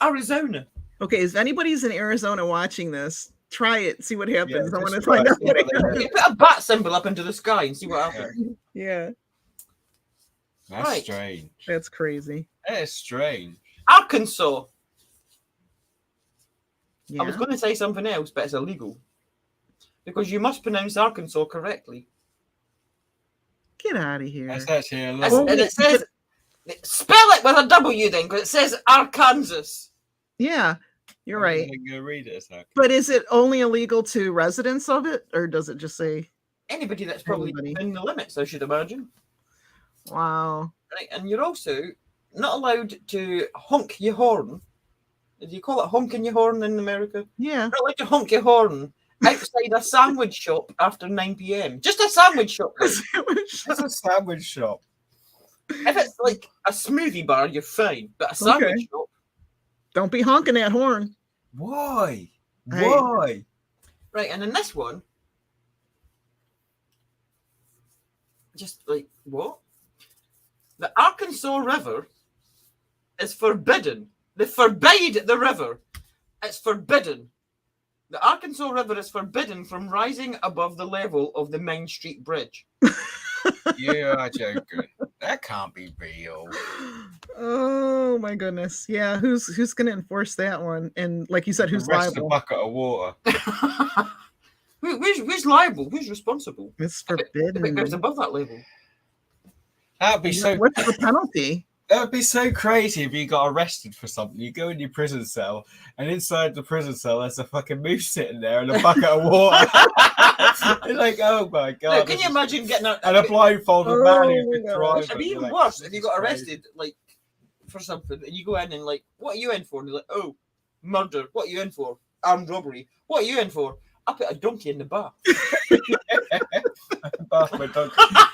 Arizona. Okay, if anybody's in Arizona watching this, try it, see what happens. I just want to try find it, out see what what they happens. You put a bat symbol up into the sky and see what happens. Yeah, That's Right. strange. that's crazy. That is strange. Arkansas. Yeah. I was going to say something else, but it's illegal. Because you must pronounce Arkansas correctly. Get out of here. That's actually a It's- law. and it says, spell it with a W then, because it says Arkansas. Yeah, you're right. I'm going to read it a second. But is it only illegal to residents of it, or does it just say, Anybody that's probably Anybody. in the limits, I should imagine. wow? Right, and you're also not allowed to honk your horn. Do you call it honking your horn in America? Yeah. You're not allowed to honk your horn outside a sandwich shop after 9 p.m. Just a sandwich shop. though. It's a sandwich shop. If it's like a smoothie bar, you're fine. But a sandwich Okay. shop, Don't be honking that horn. Why? Hey. Why? right? And in this one, just like what? The Arkansas River is forbidden. They forbade the river. It's forbidden. The Arkansas River is forbidden from rising above the level of the Main Street Bridge. You are joking. That can't be real. Oh my goodness. Yeah, who's gonna enforce that one? And like you said, who's Arrest a liable? bucket of water. Who's liable? Who's responsible? It's If it forbidden. goes above that level. That'd be so. What's the penalty? That would be so crazy if you got arrested for something. You go in your prison cell, and inside the prison cell, there's a fucking moose sitting there and a bucket of water. You're like, oh my god! Look, can you imagine getting and a blindfolded man who's been driving? It'd be You're even like, worse this if you is got crazy. arrested, like, for something, and you go in and, like, what are you in for? And you're like, oh, murder. What are you in for? Armed robbery. What are you in for? I put a donkey in the bath. Bath my dog.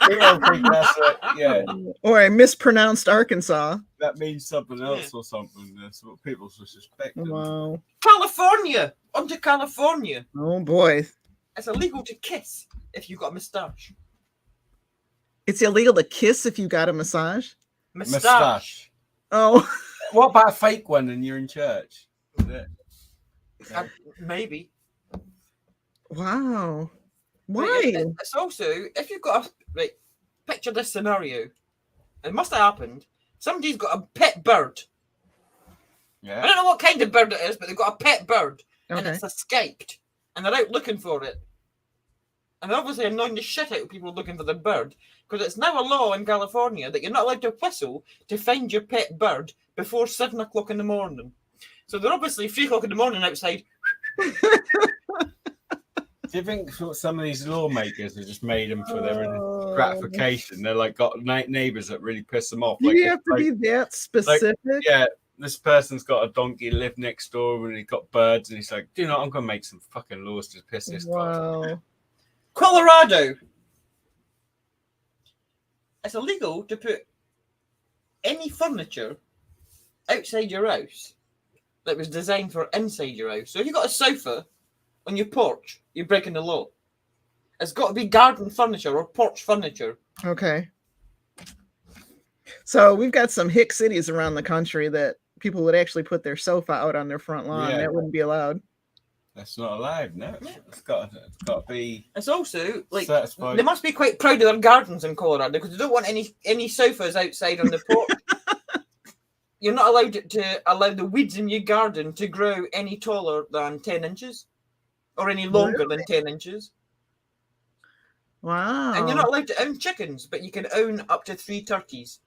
We all think that's it. Yeah, Or I mispronounced Arkansas. that means something else or something. That's what people suspect. Wow. California! On to California. Oh boy. It's illegal to kiss if you've got a moustache. It's illegal to kiss if you got a massage. Moustache. Oh. What about a fake one and you're in church? Is it? Maybe. Wow. Right, Why? it's also, if you've got a, right, picture this scenario. It must have happened. Somebody's got a pet bird. I Yeah. don't know what kind of bird it is, but they've got a pet bird. And Okay. it's escaped. And they're out looking for it. And they're obviously annoying the shit out of people looking for the bird. Because it's now a law in California that you're not allowed to whistle to find your pet bird before 7 o'clock in the morning. So they're obviously 3 o'clock in the morning outside. Do you think some of these lawmakers have just made them for their own gratification? They're like got neighbors that really piss them off. Do Like, you have to be that specific? yeah, this person's got a donkey, live next door, and he's got birds, and he's like, "Do you know, I'm gonna make some fucking laws to piss this guy off." Wow. Colorado. It's illegal to put any furniture outside your house that was designed for inside your house. So if you've got a sofa on your porch, you're breaking the law. It's got to be garden furniture or porch furniture. Okay. So we've got some hick cities around the country that people would actually put their sofa out on their front lawn. Yeah. That wouldn't be allowed. That's not allowed. No, it's got to be. It's also like Satisfied. they must be quite proud of their gardens in Colorado because they don't want any sofas outside on the porch. You're not allowed to allow the weeds in your garden to grow any taller than 10 inches or any longer than 10 inches. Wow. And you're not allowed to own chickens, but you can own up to 3 turkeys.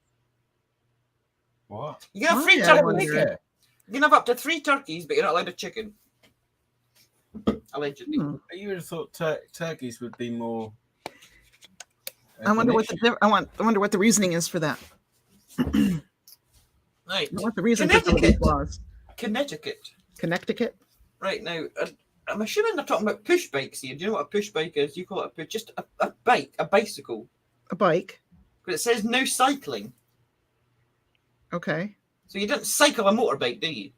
What? You can have Why, 3 I turkeys. wonder? You can have up to 3 turkeys, but you're not allowed a chicken. Allegedly. You would have thought turkeys would be more. I wonder what I wonder what the reasoning is for that. Right. I want the reason for some of these laws. Connecticut. Connecticut. Right now, I'm assuming they're talking about push bikes here. Do you know what a push bike is? You call it a push, just a bike, a bicycle. A bike. But it says no cycling. Okay. So you don't cycle a motorbike, do you?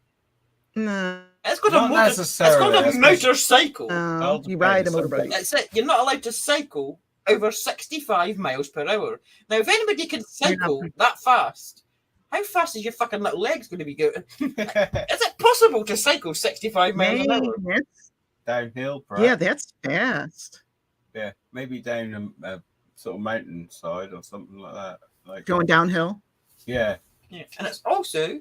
No. It's called Not a necessarily. It's called a motorcycle. No. You ride a motorbike. That's it. You're not allowed to cycle over 65 miles per hour. Now, if anybody can cycle that fast, how fast is your fucking little legs going to be going? Is it possible to cycle 65 miles an hour? That's, Downhill, perhaps. yeah, that's fast. Yeah, maybe down a sort of mountain side or something like that. Like Going downhill. Yeah. Yeah. And it's also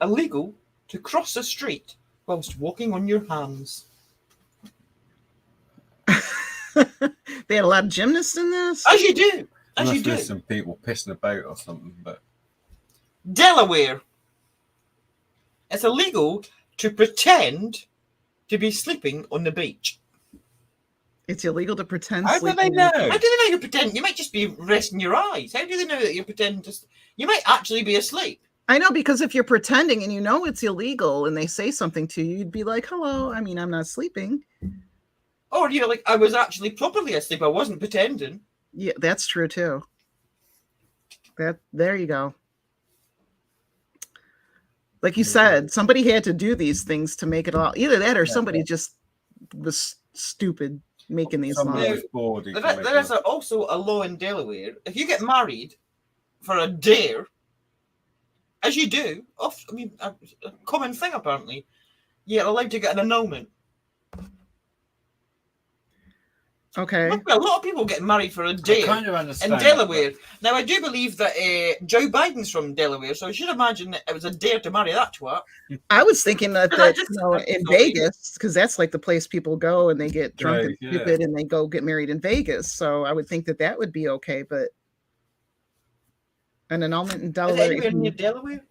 illegal to cross a street whilst walking on your hands. They had a lot of gymnasts in this. As you do. As you Must be do. some people pissing about or something, but Delaware. It's illegal to pretend to be sleeping on the beach. It's illegal to pretend. how do they sleeping. know? How do they know you're pretending? You might just be resting your eyes. How do they know that you're pretending to? You might actually be asleep. I know, because if you're pretending and you know it's illegal and they say something to you, you'd be like, hello, I mean, I'm not sleeping. Or you're like, I was actually properly asleep. I wasn't pretending. Yeah, that's true too. There you go. Like you said, somebody had to do these things to make it all. Either that or somebody just was stupid making these Somebody laws. was bored. There is also a law in Delaware. If you get married for a dare, as you do, a common thing apparently, you're allowed to get an annulment. Okay. Must be a lot of people getting married for a I dare kind of in understand. Delaware. Now, I do believe that Joe Biden's from Delaware, so I should imagine that it was a dare to marry that twat. I was thinking that in Sorry. Vegas, because that's like the place people go and they get drunk Right, and yeah. stupid and they go get married in Vegas. So I would think that would be okay, but an annulment in Is it Delaware. anywhere near Delaware?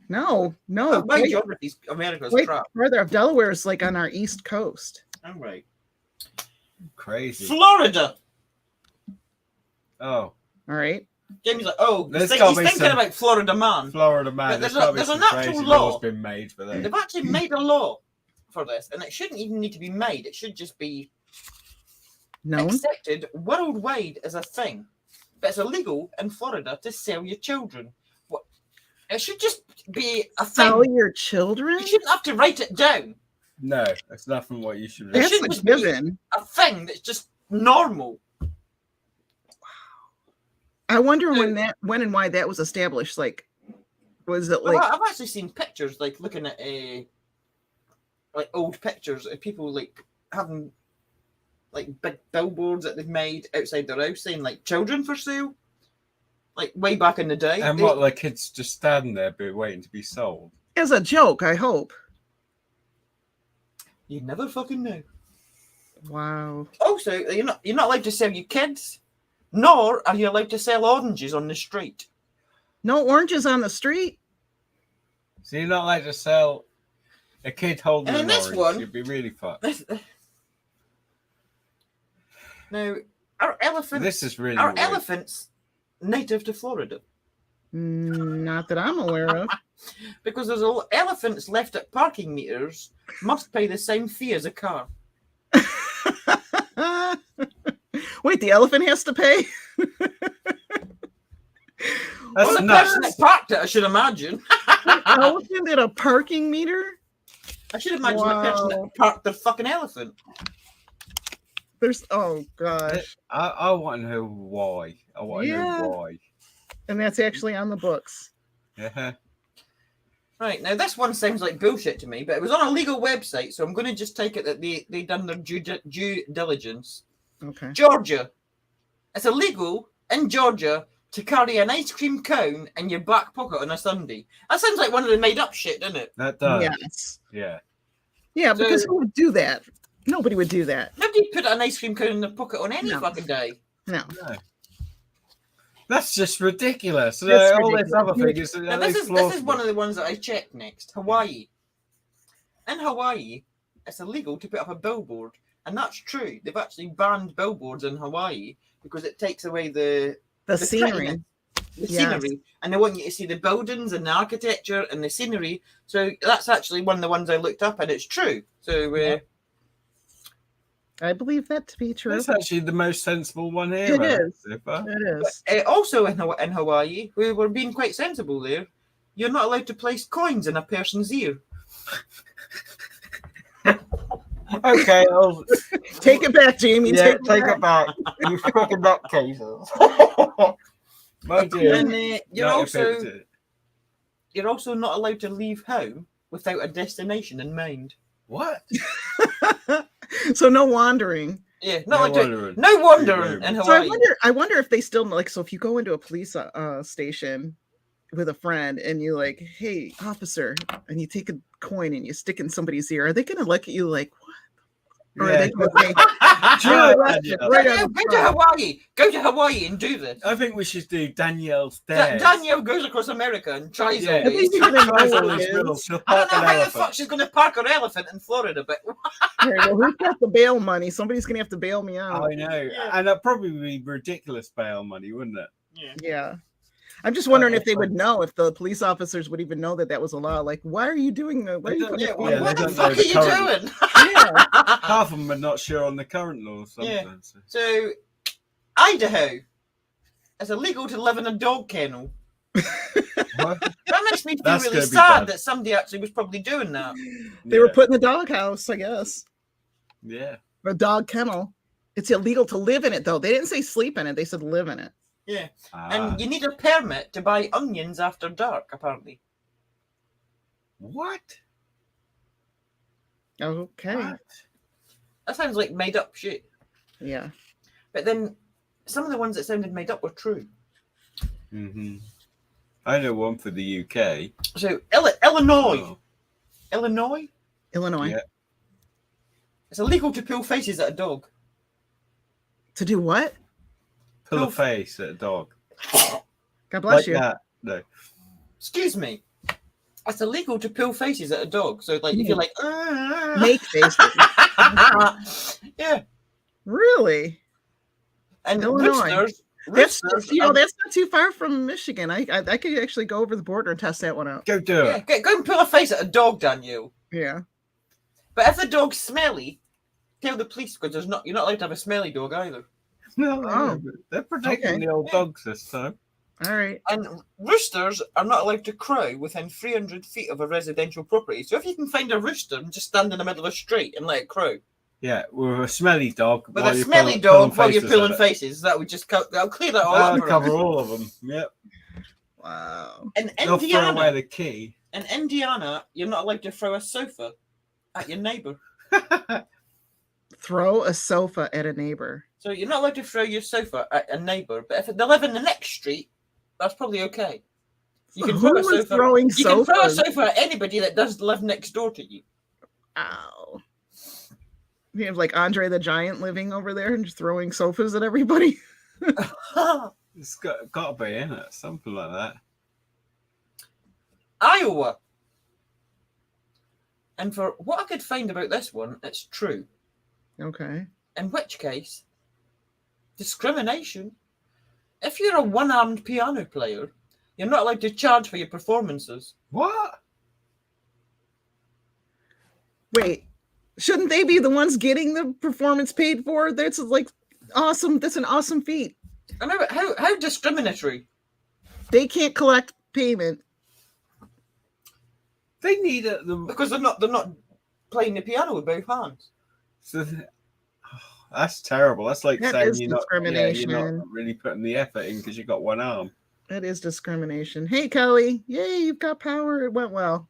No. My geography's America's Wait, crap. further. Delaware is like on our east coast. All right. Crazy. Florida. Oh, All right. Jamie's like, oh, There's he's gotta be thinking some- about Florida man. Florida man. But There's there's got to be an some actual crazy law. laws been made for that. They've actually made a law for this, and it shouldn't even need to be made. It should just be Known. accepted worldwide as a thing. But it's illegal in Florida to sell your children. What? It should just be a thing. Sell your children? You shouldn't have to write it down. No, that's nothing what you should. That's shouldn't a just be- given. A thing that's just normal. I wonder when and why that was established. Like, was it Well, like I've actually seen pictures, like looking at like old pictures of people like having like big billboards that they've made outside their house saying like children for sale, like way back in the day. And what, like kids just standing there, waiting to be sold? as a joke? I hope. You never fucking know. Wow. Also, you're not allowed to sell your kids, nor are you allowed to sell oranges on the street. No oranges on the street. So you're not allowed to sell a kid holding And an this orange. one- You'd be really fucked. Now, are This is really are weird. elephants native to Florida? Not that I'm aware of. Because there's elephants left at parking meters must pay the same fee as a car. Wait, the elephant has to pay? That's Well, the nuts. person that parked it, I should imagine. Elephant at a parking meter? I should imagine the person Wow. that parked the fucking elephant. Oh gosh. I want to know why. I want to Yeah. know why. And that's actually on the books. Yeah. Right, now this one sounds like bullshit to me, but it was on a legal website, so I'm going to just take it that they done their due diligence. Okay. Georgia. It's illegal in Georgia to carry an ice cream cone in your back pocket on a Sunday. That sounds like one of the made up shit, doesn't it? That does. Yes. Yeah. Yeah, because So- who would do that? Nobody would do that. Nobody put an ice cream cone in their pocket on any No. fucking day. No. No. That's just ridiculous. That's All this ridiculous. other thing is. Now, this is one of the ones that I checked next. Hawaii. In Hawaii, it's illegal to put up a billboard. And that's true. They've actually banned billboards in Hawaii because it takes away the Scenery. the Yes. scenery. And they want you to see the buildings and the architecture and the scenery. So that's actually one of the ones I looked up, and it's true. So I believe that to be true. That's actually the most sensible one here. It is. So far. It is. also in Hawaii, we were being quite sensible there. You're not allowed to place coins in a person's ear. Okay, Take it back, Jamie. yeah, Take it back. it back. You fucking nutcases. My dear. And you're Not also affected. you're also not allowed to leave home without a destination in mind. What? So no wandering. Yeah, No not allowed to. wondering. No wandering in So Hawaii. I wonder if they still like. So if you go into a police station with a friend and you like, hey, officer, and you take a coin and you stick in somebody's ear, are they going to look at you like, what? Or are they going to say, Yeah. Go to Hawaii and do this. I think we should do Danielle's Dares. Danielle goes across America and tries Yeah. all these. I think you're Tries know all what these it riddles. is. She'll I don't park know an how the elephant. fuck she's going to park her elephant in Florida, but All right, well, who's got the bail money? Somebody's going to have to bail me out. I know. Yeah. And that'd probably be ridiculous bail money, wouldn't it? Yeah. I'm just wondering if they that's would know, if the police officers would even know that was a law. Like, why are you doing that? Why are you putting yeah, a what, Yeah, what they the don't fuck know are the you current- doing? Yeah. Half of them are not sure on the current law sometimes. So, Idaho, it's illegal to live in a dog kennel. What? That makes me feel That's really gonna be sad bad. that somebody actually was probably doing that. They were put in the doghouse, I guess. Yeah. A dog kennel. It's illegal to live in it, though. They didn't say sleep in it. They said live in it. Yeah, Ah. and you need a permit to buy onions after dark, apparently. What? Okay. What? That sounds like made up shit. Yeah. But then some of the ones that sounded made up were true. Mm-hmm. I know one for the UK. So Illinois. Oh. Illinois. Yeah. It's illegal to pull faces at a dog. To do what? Pull a face at a dog. God bless like you. That. No. Excuse me. It's illegal to pull faces at a dog. So like if you're like Make faces. yeah. Really? And Illinois. roosters That's not too far from Michigan. I could actually go over the border and test that one out. Go do it. Go and pull a face at a dog, Danielle. Yeah. But if the dog's smelly, tell the police because you're not allowed to have a smelly dog either. No, Oh. they're protecting the old dogs this time. All right. And roosters are not allowed to crow within 300 feet of a residential property. So if you can find a rooster and just stand in the middle of a street and let it crow. Yeah, with a smelly dog. With a smelly dog while you're pulling faces, that would just that'll clear that all That'll up. cover all of them. Yep. Wow. In They'll throw Indiana, away the key. you're not allowed to throw a sofa at your neighbor. Throw a sofa at a neighbor. So you're not allowed to throw your sofa at a neighbor, but if they live in the next street, that's probably okay. You can throw a sofa. Throwing You can throw a sofas? sofa at anybody that does live next door to you. Ow. You have like Andre the Giant living over there and just throwing sofas at everybody. It's got to be in it, something like that. Iowa. And for what I could find about this one, it's true. Okay. In which case, discrimination. If you're a one-armed piano player, you're not allowed to charge for your performances. What? Wait, shouldn't they be the ones getting the performance paid for? That's like awesome. That's an awesome feat. I know, but how discriminatory? They can't collect payment. They need it. Because they're not playing the piano with both hands. So, that's terrible. That's like That saying is discrimination. you're not really putting the effort in because you got one arm. That is discrimination. Hey, Kelly. Yay, you've got power. It went well.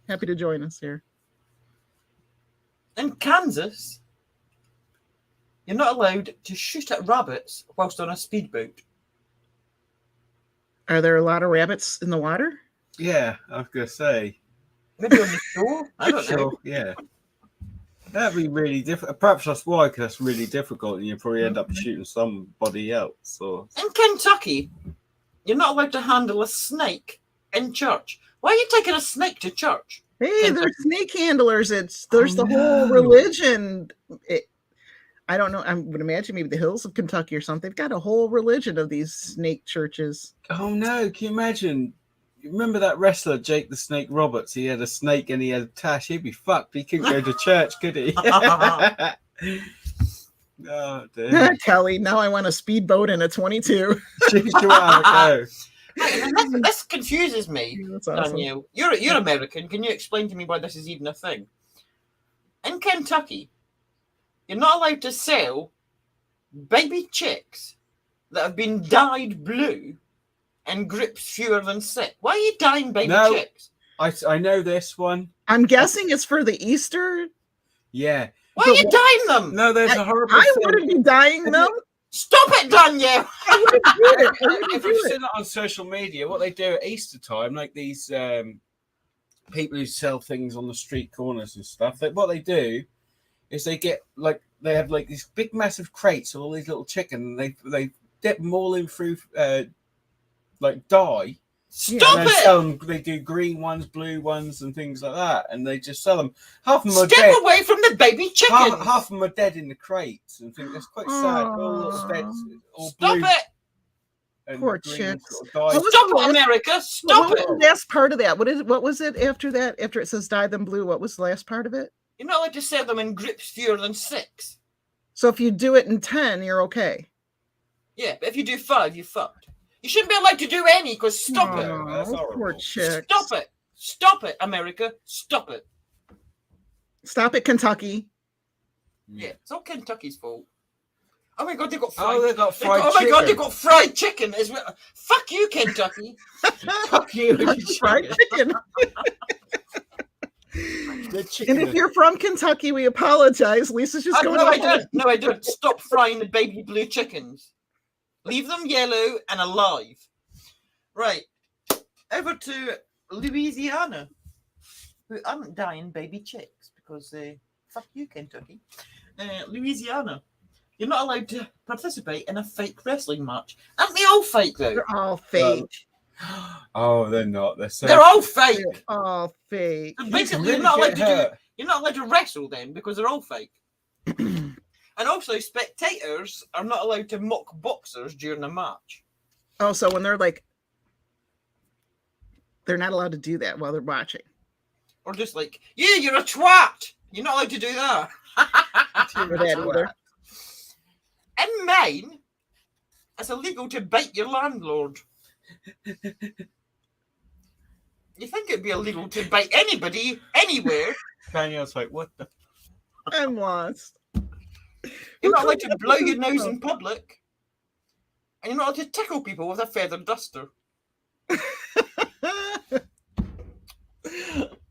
Happy to join us here. In Kansas, you're not allowed to shoot at rabbits whilst on a speedboat. Are there a lot of rabbits in the water? Yeah, I was gonna say. Maybe on the shore? I don't know. Sure, yeah. That'd be really difficult. Perhaps that's why, because that's really difficult, and you probably end up shooting somebody else. So In Kentucky, you're not allowed to handle a snake in church. Why are you taking a snake to church? Hey, they're snake handlers. There's the whole religion. I don't know. I would imagine maybe the hills of Kentucky or something. They've got a whole religion of these snake churches. Oh no! Can you imagine? You remember that wrestler Jake the Snake Roberts? He had a snake and he had a tash. He'd be fucked. He couldn't go to church, could he? Oh dear. Kelly, now I want a speedboat and a 22. This confuses me, That's awesome. Danielle. You're American. Can you explain to me why this is even a thing? In Kentucky, you're not allowed to sell baby chicks that have been dyed blue and grips fewer than 6. Why are you dyeing baby chicks? I know this one. I'm guessing it's for the Easter. Yeah. Why are you dyeing them? No, there's a horrible I thing. wouldn't be dyeing them. Stop it, Danielle! I wouldn't do it. I wouldn't If do you've it. seen it on social media, what they do at Easter time, like these people who sell things on the street corners and stuff, what they do is they get they have these big massive crates of all these little chicken, and they dip them all in through dye. Stop and it! Sell them, they do green ones, blue ones, and things like that, and they just sell them. Half of them are Step dead. away from the baby chickens! Half of them are dead in the crates, and think that's quite sad. All little dead, all Stop blue it! and Poor green chicks. sort of dyed. Stop it, America! Stop What it! was the last part of that? What was it after that? After it says dye them blue, what was the last part of it? You're not allowed to sell them in grips fewer than 6. So if you do it in 10, you're okay. Yeah, but if you do 5, you're fucked. You shouldn't be allowed to do any, because stop it. That's Poor horrible. chicks. Stop it. Stop it, America. Stop it. Stop it, Kentucky. Yeah, it's all Kentucky's fault. Oh my god, they got fried. Oh, they got fried oh my chicken. god, they got fried chicken as well. Fuck you, Kentucky. Fuck you. Fried chicken. The chicken. And if you're from Kentucky, we apologize. Lisa's just going. No, I don't. No, I don't. Stop frying the baby blue chickens. Leave them yellow and alive. Right. Over to Louisiana, who aren't dying baby chicks because fuck you, Kentucky. Louisiana, you're not allowed to participate in a fake wrestling match. Aren't they all fake though? They're all fake. Oh, they're not. They're all fake. They're all fake. So basically, you're not allowed to do. You're not allowed to wrestle then because they're all fake. And also, spectators are not allowed to mock boxers during a match. Oh, so when they're like, they're not allowed to do that while they're watching. Or just like, yeah, you're a twat. You're not allowed to do that. Or that either. In Maine, it's illegal to bite your landlord. You think it'd be illegal to bite anybody, anywhere? Danielle's like, what the? I'm lost. You're not allowed to blow your nose in public. And you're not allowed to tickle people with a feather duster.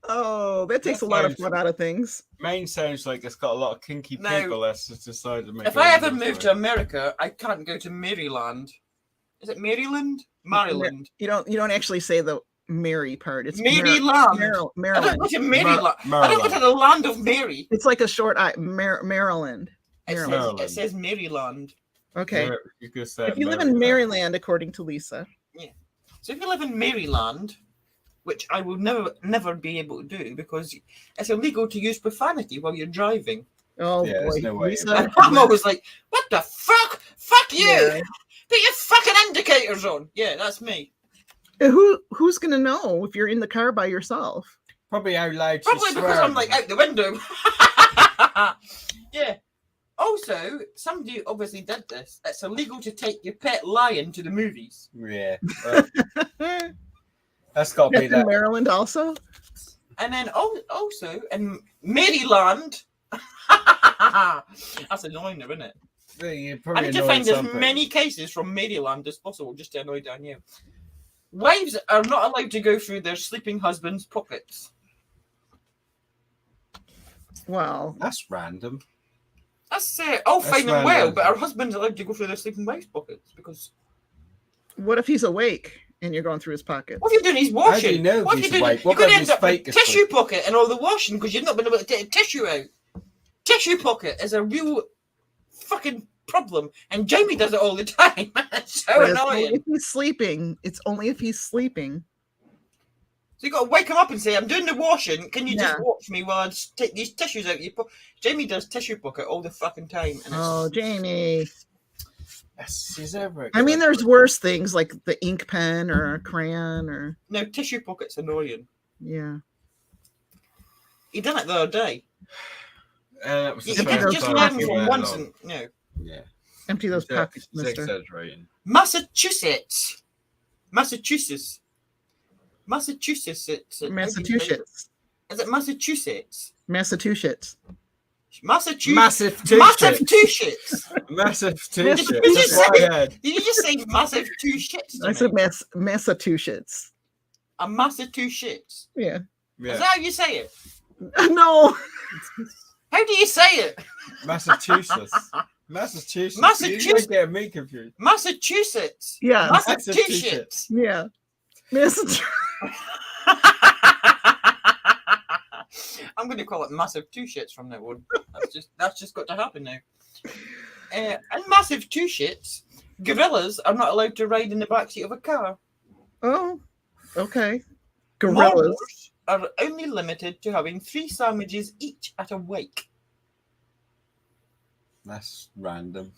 Oh, that takes a lot of fun out of things. Maine sounds like it's got a lot of kinky No. people that's just decided to make. If I ever move to America, I can't go to Maryland. Is it Maryland? Maryland. You don't actually say the Mary part. It's Maryland. I don't Maryland. go to Maryland. I don't go to the land of Mary. It's like a short I. Maryland. It says Maryland. Okay. You could say If you live in Maryland, according to Lisa. Yeah. So if you live in Maryland, which I will never be able to do because it's illegal to use profanity while you're driving. Oh Yeah, boy, there's no way. Lisa. I'm always like, what the fuck? Fuck you! Yeah. Put your fucking indicators on. Yeah, that's me. Who's gonna know if you're in the car by yourself? Probably out loud. Probably because I'm like out the window. Yeah. Also, somebody obviously did this. It's illegal to take your pet lion to the movies. Yeah. That's got to be In that. Maryland also. And then also in Maryland. That's annoying, isn't it? You I probably need to annoyed find as some people. many cases from Maryland as possible just to annoy Danielle. Wives are not allowed to go through their sleeping husband's pockets. Well, That's random. That's all That's fine and well, random. but our husband's allowed to go through their sleeping wife's pockets because what if he's awake and you're going through his pockets? what if you're doing? He's washing. How do you know What if if he's you're doing? awake? What You're going to if end he's up with fake tissue asleep? pocket and all the washing because you've not been able to take tissue out. Tissue pocket is a real fucking problem, and Jamie does it all the time. It's so But it's only annoying. if he's sleeping. It's only if he's sleeping. So you got to wake him up and say, "I'm doing the washing. Can you just Yeah. watch me while I just take these tissues out?" Jamie does tissue pocket all the fucking time. And it's, Oh, Jamie. He's ever. I mean, there's worse things like the ink pen or a crayon or no, tissue pocket's annoying. yeah. He done it the other day. That was the You first can just time learn he from went once, along. and no. Yeah. Empty those pockets, He's mister. exaggerating. Massachusetts. Massachusetts. Massachusetts. Massachusetts. Is it Massachusetts? Massachusetts. Massachusetts. Massive two Massive shits. two shits. Massive two Did shits. you That's say- what I had. Did you just say massive two shits? To I me? said Massachusetts. A massive two shits. Yeah. Is Yeah. that how you say it? No. How do you say it? Massachusetts. Massachusetts. Massachusetts. You might get me confused. Massachusetts. Yeah. Massive two Massive two shits. Yeah. Massachusetts. I'm going to call it massive two shits from now on. That's just got to happen now. And massive two shits, gorillas are not allowed to ride in the backseat of a car. Oh. Okay. Gorillas. Marmors are only limited to having 3 sandwiches each at a wake. That's random.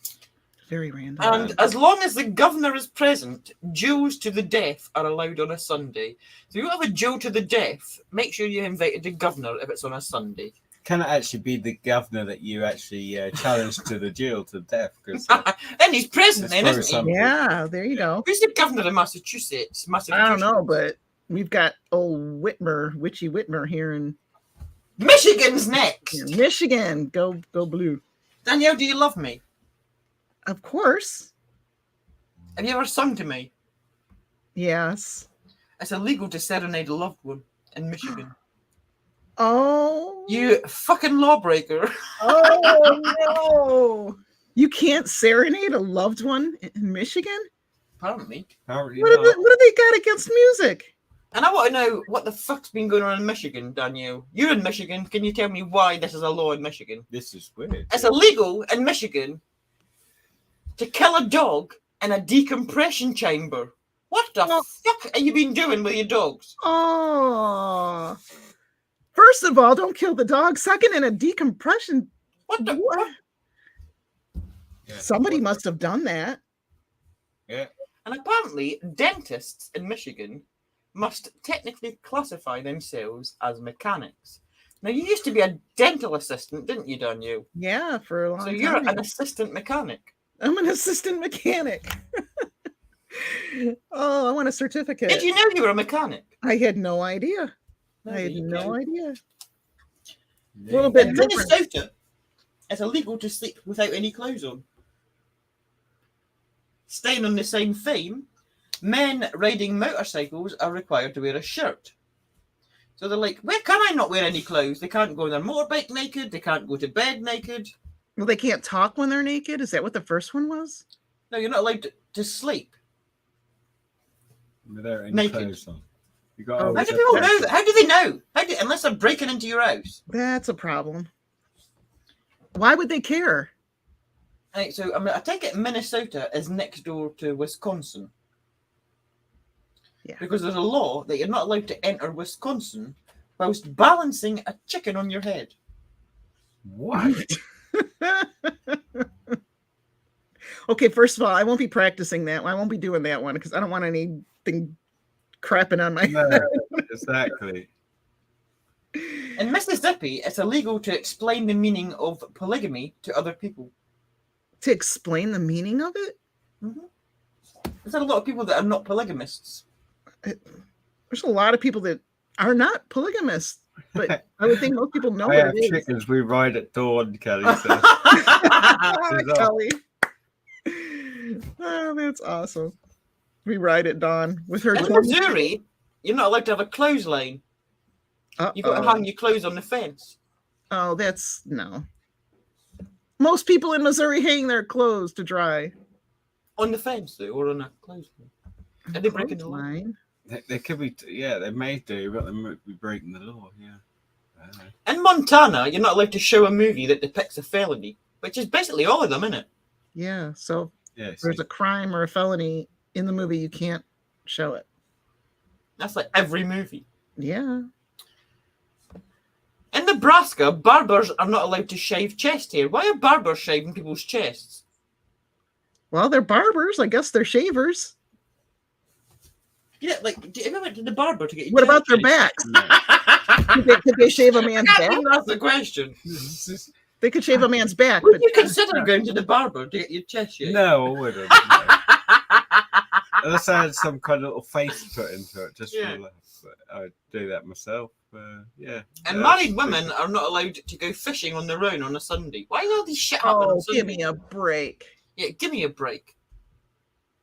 Very random. And as long as the governor is present, duels to the death are allowed on a Sunday. So you have a duel to the death, make sure you invited the governor if it's on a Sunday. Can it actually be the governor that you actually challenged to the duel to death? Because And he's present then, It's isn't very he? Yeah, there you go. Who's the governor of Massachusetts? I don't know, but we've got old Witchy Whitmer here in Michigan's next. Michigan. Go blue. Danielle, do you love me? Of course. Have you ever sung to me? Yes. It's illegal to serenade a loved one in Michigan. Oh. You fucking lawbreaker. Oh no. You can't serenade a loved one in Michigan? Apparently. Apparently What not. do they got against music? And I want to know what the fuck's been going on in Michigan, Danielle. You're in Michigan. Can you tell me why this is a law in Michigan? This is weird. It's illegal in Michigan to kill a dog in a decompression chamber. What the fuck are you been doing with your dogs? Oh. First of all, don't kill the dog. Second, in a decompression. What the What? Yeah. Somebody must have done that. Yeah. And apparently, dentists in Michigan must technically classify themselves as mechanics. Now, you used to be a dental assistant, didn't you, Danielle? Yeah, for a long So time. you're an assistant mechanic. I'm an assistant mechanic. Oh, I want a certificate. Did you know you were a mechanic? I had no idea. No, I had you no don't. idea. Yeah. Little bit In different. Minnesota, it's illegal to sleep without any clothes on. Staying on the same theme, men riding motorcycles are required to wear a shirt. So they're like, where can I not wear any clothes? They can't go on their motorbike naked. They can't go to bed naked. Well, they can't talk when they're naked. Is that what the first one was? No, you're not allowed to sleep. Without any Naked. clothes on. You got Oh, How always do have people clothes know that? How do they know? Unless they're breaking into your house. That's a problem. Why would they care? Right, so I take it Minnesota is next door to Wisconsin. Yeah. Because there's a law that you're not allowed to enter Wisconsin whilst balancing a chicken on your head. What? Okay, first of all, I won't be practicing that one. I won't be doing that one because I don't want anything crapping on my No, head. exactly. In Mississippi, it's illegal to explain the meaning of polygamy to other people. To explain the meaning of it? There's a lot of people that are not polygamists. There's a lot of people that are not polygamists, but I would think most people know I what have it is. chickens we ride at dawn, Kelly says. Kelly. Oh, that's awesome. We ride at dawn with her. In 20 Missouri, you're not allowed to have a clothesline. You've got to hang your clothes on the fence. Oh, that's no. Most people in Missouri hang their clothes to dry. On the fence, though, or on a clothesline. Are they breaking the law? Clothesline? They could be, yeah, they may do, but they might be breaking the law, yeah. In Montana, you're not allowed to show a movie that depicts a felony, which is basically all of them, isn't it? Yeah, so Yeah, if there's a crime or a felony in the movie, you can't show it. That's like every movie. Yeah. In Nebraska, barbers are not allowed to shave chest hair. Why are barbers shaving people's chests? Well, they're barbers. I guess they're shavers. Yeah, like, do you ever went to the barber to get your What about chest their shaved? backs? Could they shave a man's back? That's the question. They could shave a man's back. Would But you consider going to the barber to get your chest shaved? No, I wouldn't. No. Unless I had some kind of little face put into it, just Yeah. for laugh. But I'd do that myself. Yeah. And Yeah, married that's women are not allowed to go fishing on their own on a Sunday. Why is all this shit happening on oh, Sunday? give me a break. Yeah, give me a break.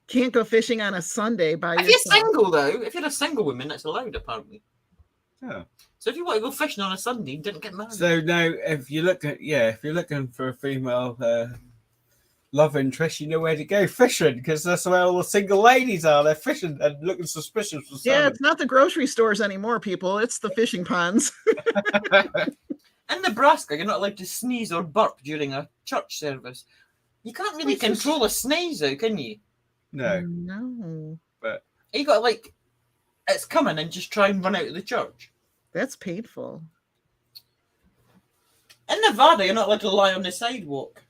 Can't go fishing on a Sunday by If you're yourself. single, though, if you're a single woman, that's allowed, apparently. Yeah. So if you want to go fishing on a Sunday, you didn't get married. So now, if you're looking for a female love interest, you know where to go fishing, because that's where all the single ladies are. They're fishing and looking suspicious for Yeah, salmon. it's not the grocery stores anymore, people. It's the fishing ponds. In Nebraska, you're not allowed to sneeze or burp during a church service. You can't really control a sneeze, though, can you? No, No. You got to, like, it's coming and just try and run out of the church. That's painful. In Nevada, you're not allowed to lie on the sidewalk.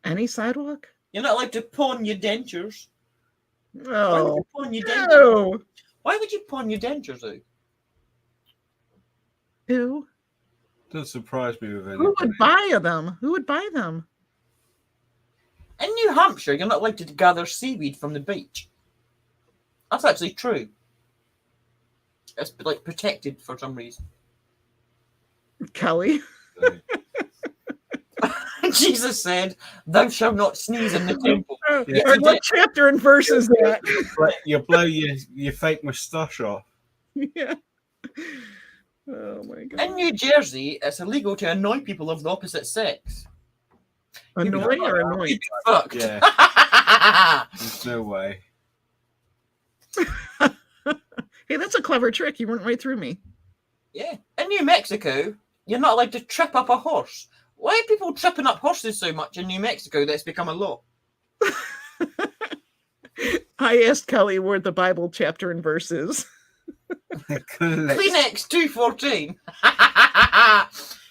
Any sidewalk? You're not allowed to pawn your dentures. Why would Oh, you pawn your dentures? no. Why would you pawn your dentures out? Ew. doesn't surprise me with Who anything. would buy them? Who would buy them? In New Hampshire, you're not allowed to gather seaweed from the beach. That's actually true. It's like protected for some reason. Kelly. Jesus said, "Thou shalt not sneeze in the temple." Yeah. Or what chapter and verse is that? You blow your fake moustache off. Yeah. Oh my god. In New Jersey, it's illegal to annoy people of the opposite sex. Annoy or annoyed? Fucked. Yeah. There's no way. Hey, that's a clever trick. You went right through me. Yeah. In New Mexico, you're not allowed to trip up a horse. Why are people tripping up horses so much in New Mexico that it's become a law? I asked Kelly where the Bible chapter and verse is. Kleenex 214.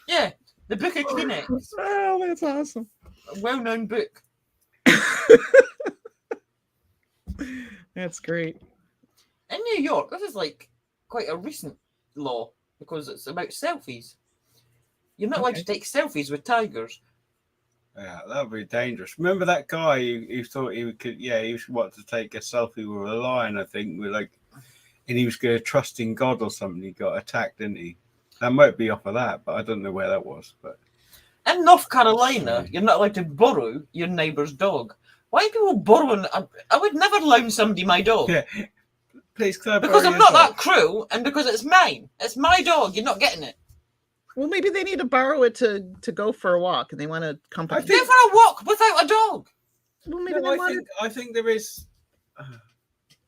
Yeah, the book of Kleenex. Oh, that's awesome. A well-known book. That's great. In New York, this is like quite a recent law because it's about selfies. You're not allowed to take selfies with tigers. Yeah, that would be dangerous. Remember that guy who thought he could? Yeah, he wanted to take a selfie with a lion. I think and he was going to trust in God or something. He got attacked, didn't he? That might be off of that, but I don't know where that was. But in North Carolina, you're not allowed to borrow your neighbour's dog. Why are people borrowing? I would never loan somebody my dog. yeah, please, can I Because borrow I'm your not dog? that cruel, and because it's mine. It's my dog. You're not getting it. Well, maybe they need to borrow it to go for a walk, and they want to company. I think- Go for a walk without a dog. Well, maybe No, they want I think there is.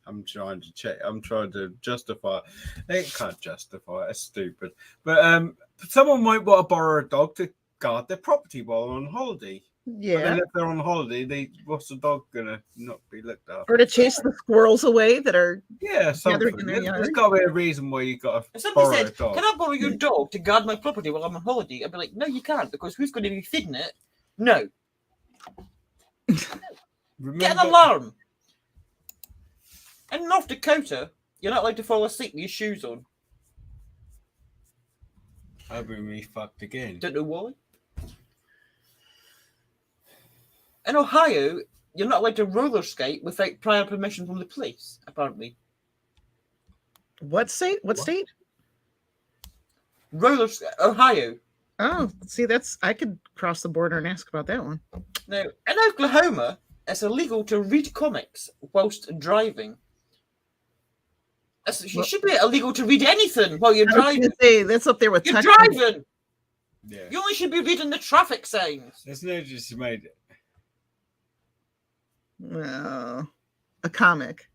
I'm trying to check. I'm trying to justify. They can't justify it. It's stupid. But someone might want to borrow a dog to guard their property while on holiday. But Yeah, then if they're on holiday, what's the dog gonna not be looked after? or to chase the squirrels away that are. Yeah, something. in their There's yard. got to be a reason why you got If to somebody borrow a said, dog. "Can I borrow your dog to guard my property while I'm on holiday?" I'd be like, "No, you can't, because who's going to be feeding it?" No, get an Remember, alarm. In North Dakota, you're not allowed to fall asleep with your shoes on. I'll be me fucked again. Don't know why. In Ohio, you're not allowed to roller skate without prior permission from the police, apparently. What state? What state? Ohio. Oh, see, I could cross the border and ask about that one. Now, in Oklahoma, it's illegal to read comics whilst driving. You should be illegal to read anything while you're I was driving. gonna say, that's up there with You're Texas. driving. Yeah. You only should be reading the traffic signs. There's no just made it. Well, a comic.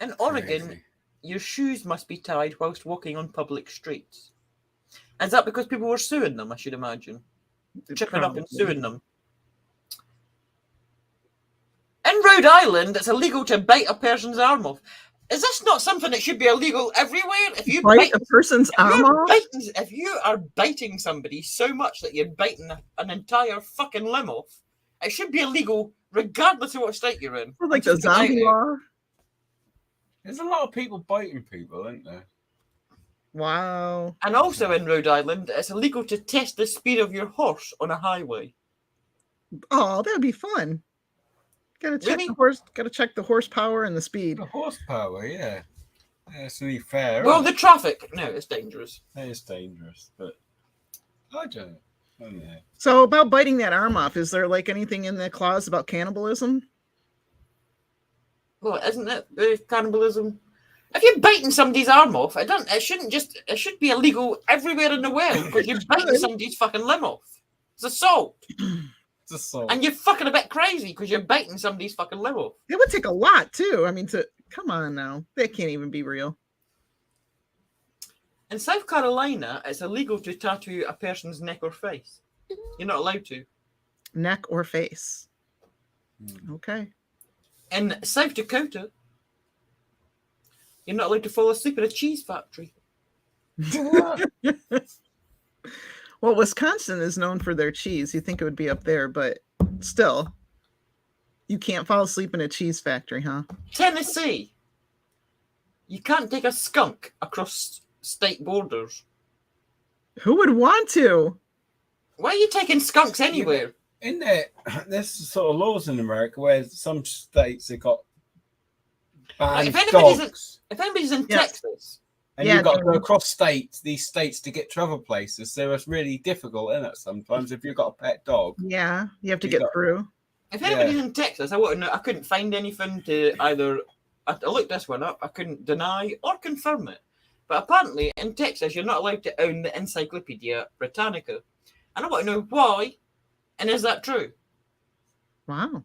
In Oregon, Crazy. your shoes must be tied whilst walking on public streets. Is that because people were suing them, I should imagine? Chipping up and Probably. suing them. In Rhode Island, it's illegal to bite a person's arm off. Is this not something that should be illegal everywhere? If you Bite a person's arm off? if you are biting somebody so much that you're biting an entire fucking limb off, it should be illegal regardless of what state you're in. Like the zombie law? There's a lot of people biting people, isn't there? Wow. And also in Rhode Island, it's illegal to test the speed of your horse on a highway. Oh, that would be fun. Gotta check Really? the horse. Gotta check the horsepower and the speed. The horsepower, yeah. That's really fair. Well, isn't the it? traffic, no, it's dangerous. That is dangerous, but I don't know. So about biting that arm off, is there like anything in the clause about cannibalism? Well, isn't it cannibalism? If you're biting somebody's arm off, it should be illegal everywhere in the world because you're biting somebody's fucking limb off. It's assault. It's assault. And you're fucking a bit crazy because you're biting somebody's fucking limb off. It would take a lot too. I mean, come on now, that can't even be real. In South Carolina, it's illegal to tattoo a person's neck or face. You're not allowed to. Neck or face. Okay. In South Dakota, you're not allowed to fall asleep in a cheese factory. Well, Wisconsin is known for their cheese. You think it would be up there, but still, you can't fall asleep in a cheese factory, huh? Tennessee, you can't take a skunk across state borders. Who would want to? Why are you taking skunks anywhere? In there's sort of laws in America where some states have got banned If anybody's dogs, in Yes. Texas, and Yeah, you've got to go no. across these states to get to other places. So it's really difficult, isn't it? Sometimes if you've got a pet dog, Yeah, you have to You get got- through. If anybody's in Texas, I want to know. I couldn't find anything to either. I looked this one up. I couldn't deny or confirm it. But apparently, in Texas, you're not allowed to own the Encyclopedia Britannica, and I want to know why. And is that true? Wow.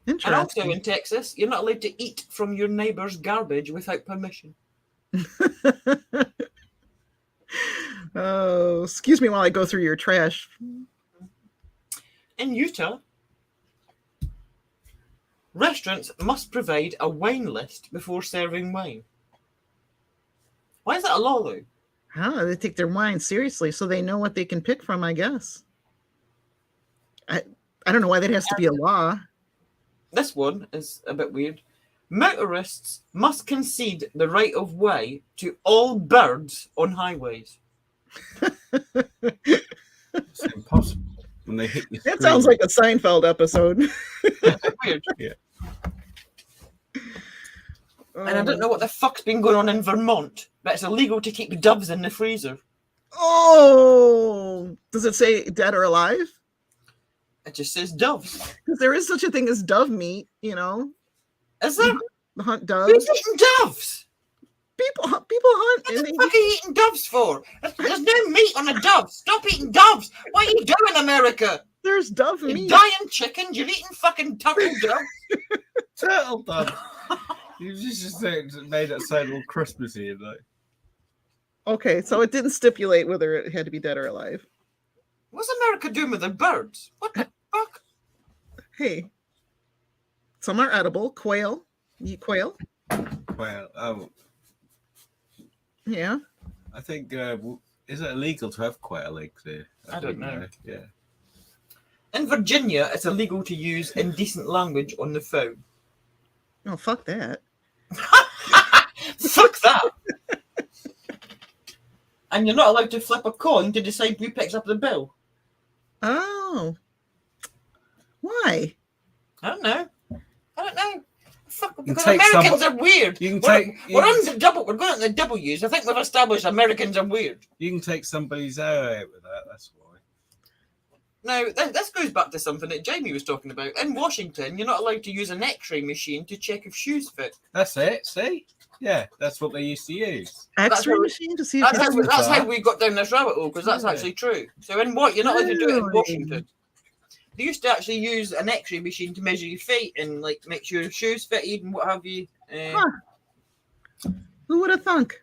Interesting. And also in Texas, you're not allowed to eat from your neighbor's garbage without permission. Oh, excuse me while I go through your trash. In Utah, restaurants must provide a wine list before serving wine. Why is that a law, though? They take their wine seriously, so they know what they can pick from, I guess. I don't know why that has to be a law. This one is a bit weird. Motorists must concede the right of way to all birds on highways. It's impossible when they hit you. That sounds like a Seinfeld episode. Weird. Yeah. And I don't know what the fuck's been going on in Vermont, but it's illegal to keep doves in the freezer. Oh, does it say dead or alive? It just says doves. Because there is such a thing as dove meat, you know. Is there? Hunt Who's doves. eating doves? People hunt. What And the fuck are you eating doves for? There's no meat on a dove. Stop eating doves. What are you doing, America? there's dove You're meat. dying chickens. You're eating fucking turtle doves. Turtle dove. You just made it sound all Christmassy, like. Okay, so it didn't stipulate whether it had to be dead or alive. What's America doing with their birds? What the fuck? Hey, some are edible. Quail. You eat quail? Well, Yeah. I think is it illegal to have quail eggs here? I don't know. Yeah. In Virginia, it's illegal to use indecent language on the phone. Oh, fuck that. Fuck that. And you're not allowed to flip a coin to decide who picks up the bill. Oh. Why? I don't know. Fuck, because take Americans are weird. You can We're take. on the double. We're going on the W's. I think we've established Americans are weird. You can take somebody's eye out with that. That's why. Now, this goes back to something that Jamie was talking about. In Washington, you're not allowed to use an X-ray machine to check if shoes fit. That's it. See? Yeah, that's what they used to use. X-ray how- machine to see if That's how we got down this rabbit hole, because that's actually true. So in what you're not allowed to do it in Really? Washington. They used to actually use an X-ray machine to measure your feet and like make sure your shoes fitted and what have you. Who would have thunk?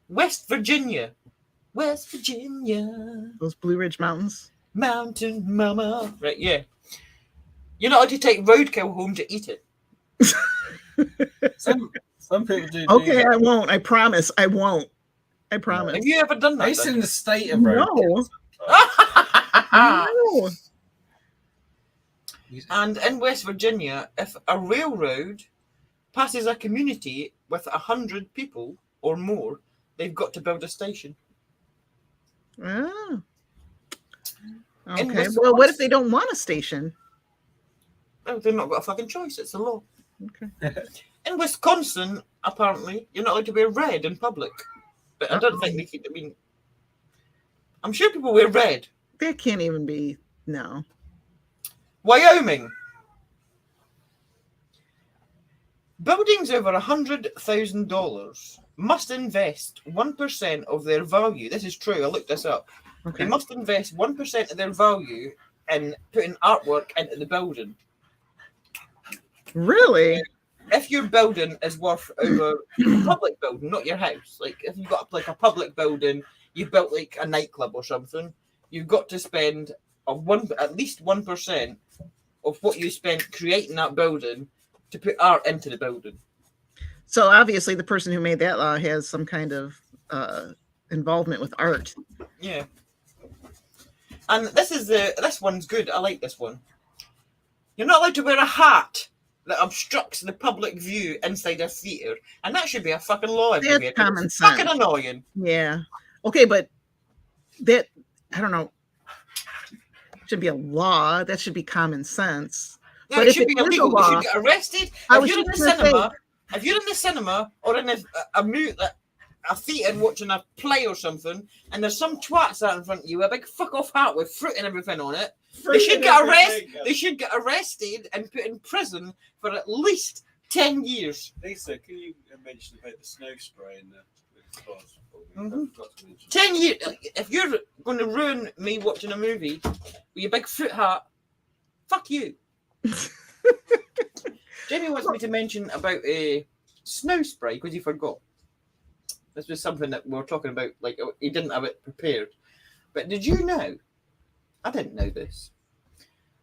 West Virginia. Those Blue Ridge Mountains. Mountain Mama. Right, yeah. You're not allowed to take roadkill home to eat it. Some people do. Okay, I won't. I promise. I won't. I promise. Have you ever done that? It's then? in the state of No. No. And in West Virginia, if a railroad passes a community with 100 people or more, they've got to build a station. Oh. In Okay. Wisconsin- Well, what if they don't want a station? No, they've not got a fucking choice. It's the law. Okay. In Wisconsin, apparently, you're not allowed to wear red in public. But I don't think they keep. I mean, I'm sure people wear red. That can't even be. No. Wyoming. Buildings over $100,000 must invest 1% of their value. This is true. I looked this up. Okay. They must invest 1% of their value in putting artwork into the building. Really? If your building is worth over a public building, not your house, like if you've got like a public building, you've built like a nightclub or something, you've got to spend at least 1% of what you spent creating that building to put art into the building. So obviously, the person who made that law has some kind of involvement with art. Yeah. And this one's good. I like this one. You're not allowed to wear a hat that obstructs the public view inside a theatre, and that should be a fucking law everywhere. That's common It's sense. fucking annoying. Yeah. Okay, but that I don't know. Should be a law. That should be common sense. No, But it if should it be is a illegal. You law- should get arrested. I If was you're in the just gonna cinema, if you're in the cinema or in a theatre watching a play or something, and there's some twat sat in front of you with a big fuck off hat with fruit and everything on it, They should get arrested and put in prison for at least 10 years. Lisa, can you mention about the snow spray and the cars? 10 years. If you're going to ruin me watching a movie with your big fruit hat, fuck you. Jamie wants me to mention about a snow spray because he forgot. This was something that we were talking about, like he didn't have it prepared. But did you know? I didn't know this.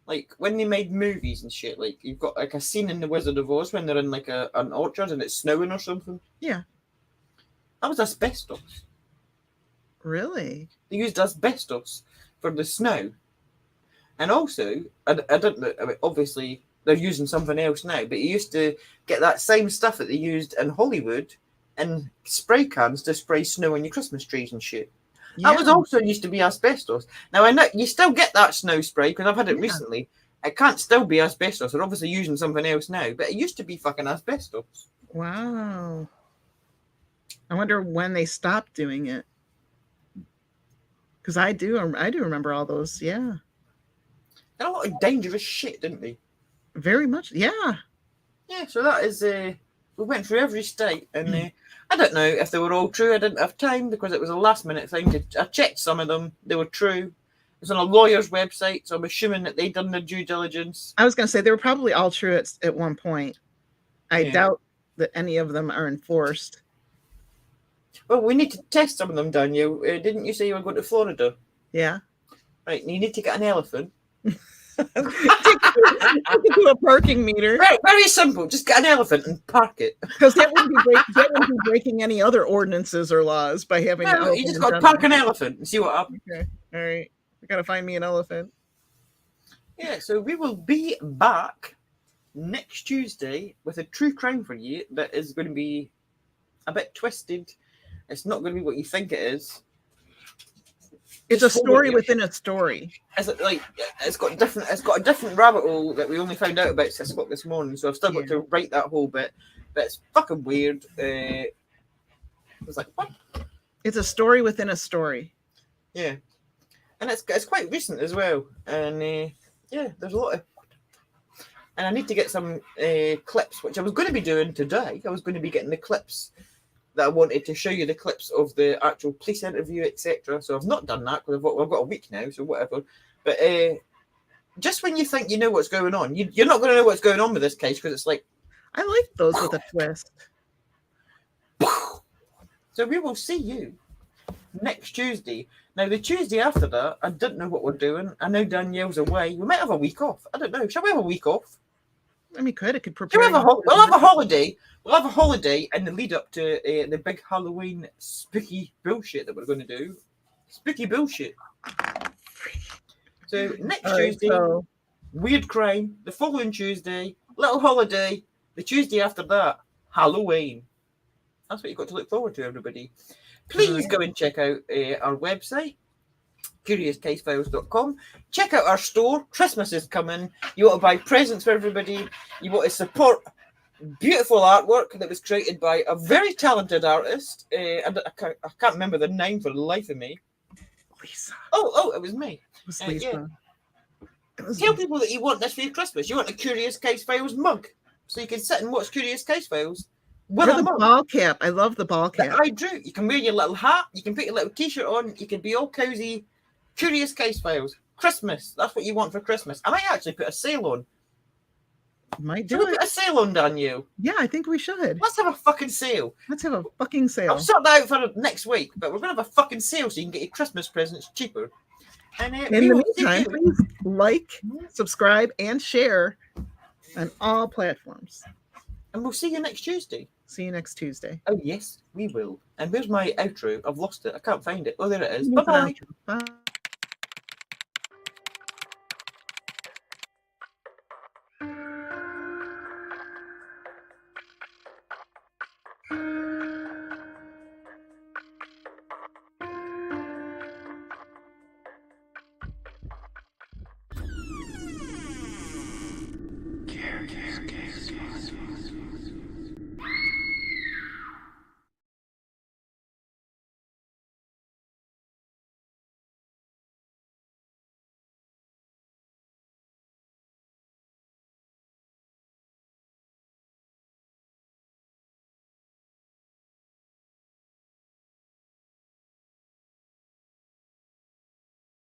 Like when they made movies and shit, like you've got like a scene in The Wizard of Oz when they're in like an orchard and it's snowing or something. Yeah. That was asbestos. Really? They used asbestos for the snow. And also, I don't know, I mean, obviously they're using something else now, but you used to get that same stuff that they used in Hollywood in spray cans to spray snow on your Christmas trees and shit. Yeah. That was also used to be asbestos. Now, I know you still get that snow spray because I've had it recently. It can't still be asbestos. They're obviously using something else now, but it used to be fucking asbestos. Wow. I wonder when they stopped doing it. Because I do remember all those. Yeah. They had a lot of dangerous shit, didn't they? Very much. Yeah. Yeah, so that is, we went through every state, and I don't know if they were all true. I didn't have time because it was a last minute thing. I checked some of them. They were true. It's on a lawyer's website, so I'm assuming that they'd done their due diligence. I was going to say they were probably all true at one point. I doubt that any of them are enforced. Well, we need to test some of them, Danielle. Didn't you say you were going to Florida? Yeah. Right, you need to get an elephant. Take it to a parking meter. Very, very simple. Just get an elephant and park it. Because that wouldn't be breaking any other ordinances or laws by having. No, you just got to park an elephant and see what happens. Okay. All right. I gotta find me an elephant. Yeah, so we will be back next Tuesday with a true crime for you that is going to be a bit twisted. It's not going to be what you think it is. It's a story within a story. It's got a different rabbit hole that we only found out about 6 o'clock this morning. So I've still got to write that whole bit, but it's fucking weird. I was like, what? It's a story within a story. Yeah, and it's quite recent as well. And there's a lot of. And I need to get some clips, which I was going to be doing today. I was going to be getting the clips that I wanted to show you, the clips of the actual police interview, etc. So I've not done that because I've got a week now, so whatever. But just when you think you know what's going on, you're not going to know what's going on with this case because it's like... I like those with a twist. So we will see you next Tuesday. Now, the Tuesday after that, I don't know what we're doing. I know Danielle's away. We might have a week off. I don't know. Shall we have a week off? I mean, it could prepare. We'll have a holiday. We'll have a holiday in the lead up to the big Halloween spooky bullshit that we're going to do. Spooky bullshit. So next Tuesday, weird crime. The following Tuesday, little holiday. The Tuesday after that, Halloween. That's what you've got to look forward to, everybody. Please go and check out our website, CuriousCasefiles.com. Check out our store. Christmas is coming. You want to buy presents for everybody. You want to support beautiful artwork that was created by a very talented artist. I can't remember the name for the life of me. Lisa. Oh, it was me. It was Lisa. Tell people that you want this for your Christmas. You want a Curious Case Files mug. So you can sit and watch Curious Case Files. With a ball cap. I love the ball cap. That I drew. You can wear your little hat. You can put your little t-shirt on. You can be all cozy. Curious Case Files. Christmas. That's what you want for Christmas. I might actually put a sale on. Might do Should we put a sale on, Danielle? Yeah, I think we should. Let's have a fucking sale. Let's have a fucking sale. I'll sort that out for next week, but we're going to have a fucking sale so you can get your Christmas presents cheaper. And in the meantime, please like, subscribe, and share on all platforms. And we'll see you next Tuesday. See you next Tuesday. Oh, yes, we will. And where's my outro? I've lost it. I can't find it. Oh, there it is. Bye-bye. Bye.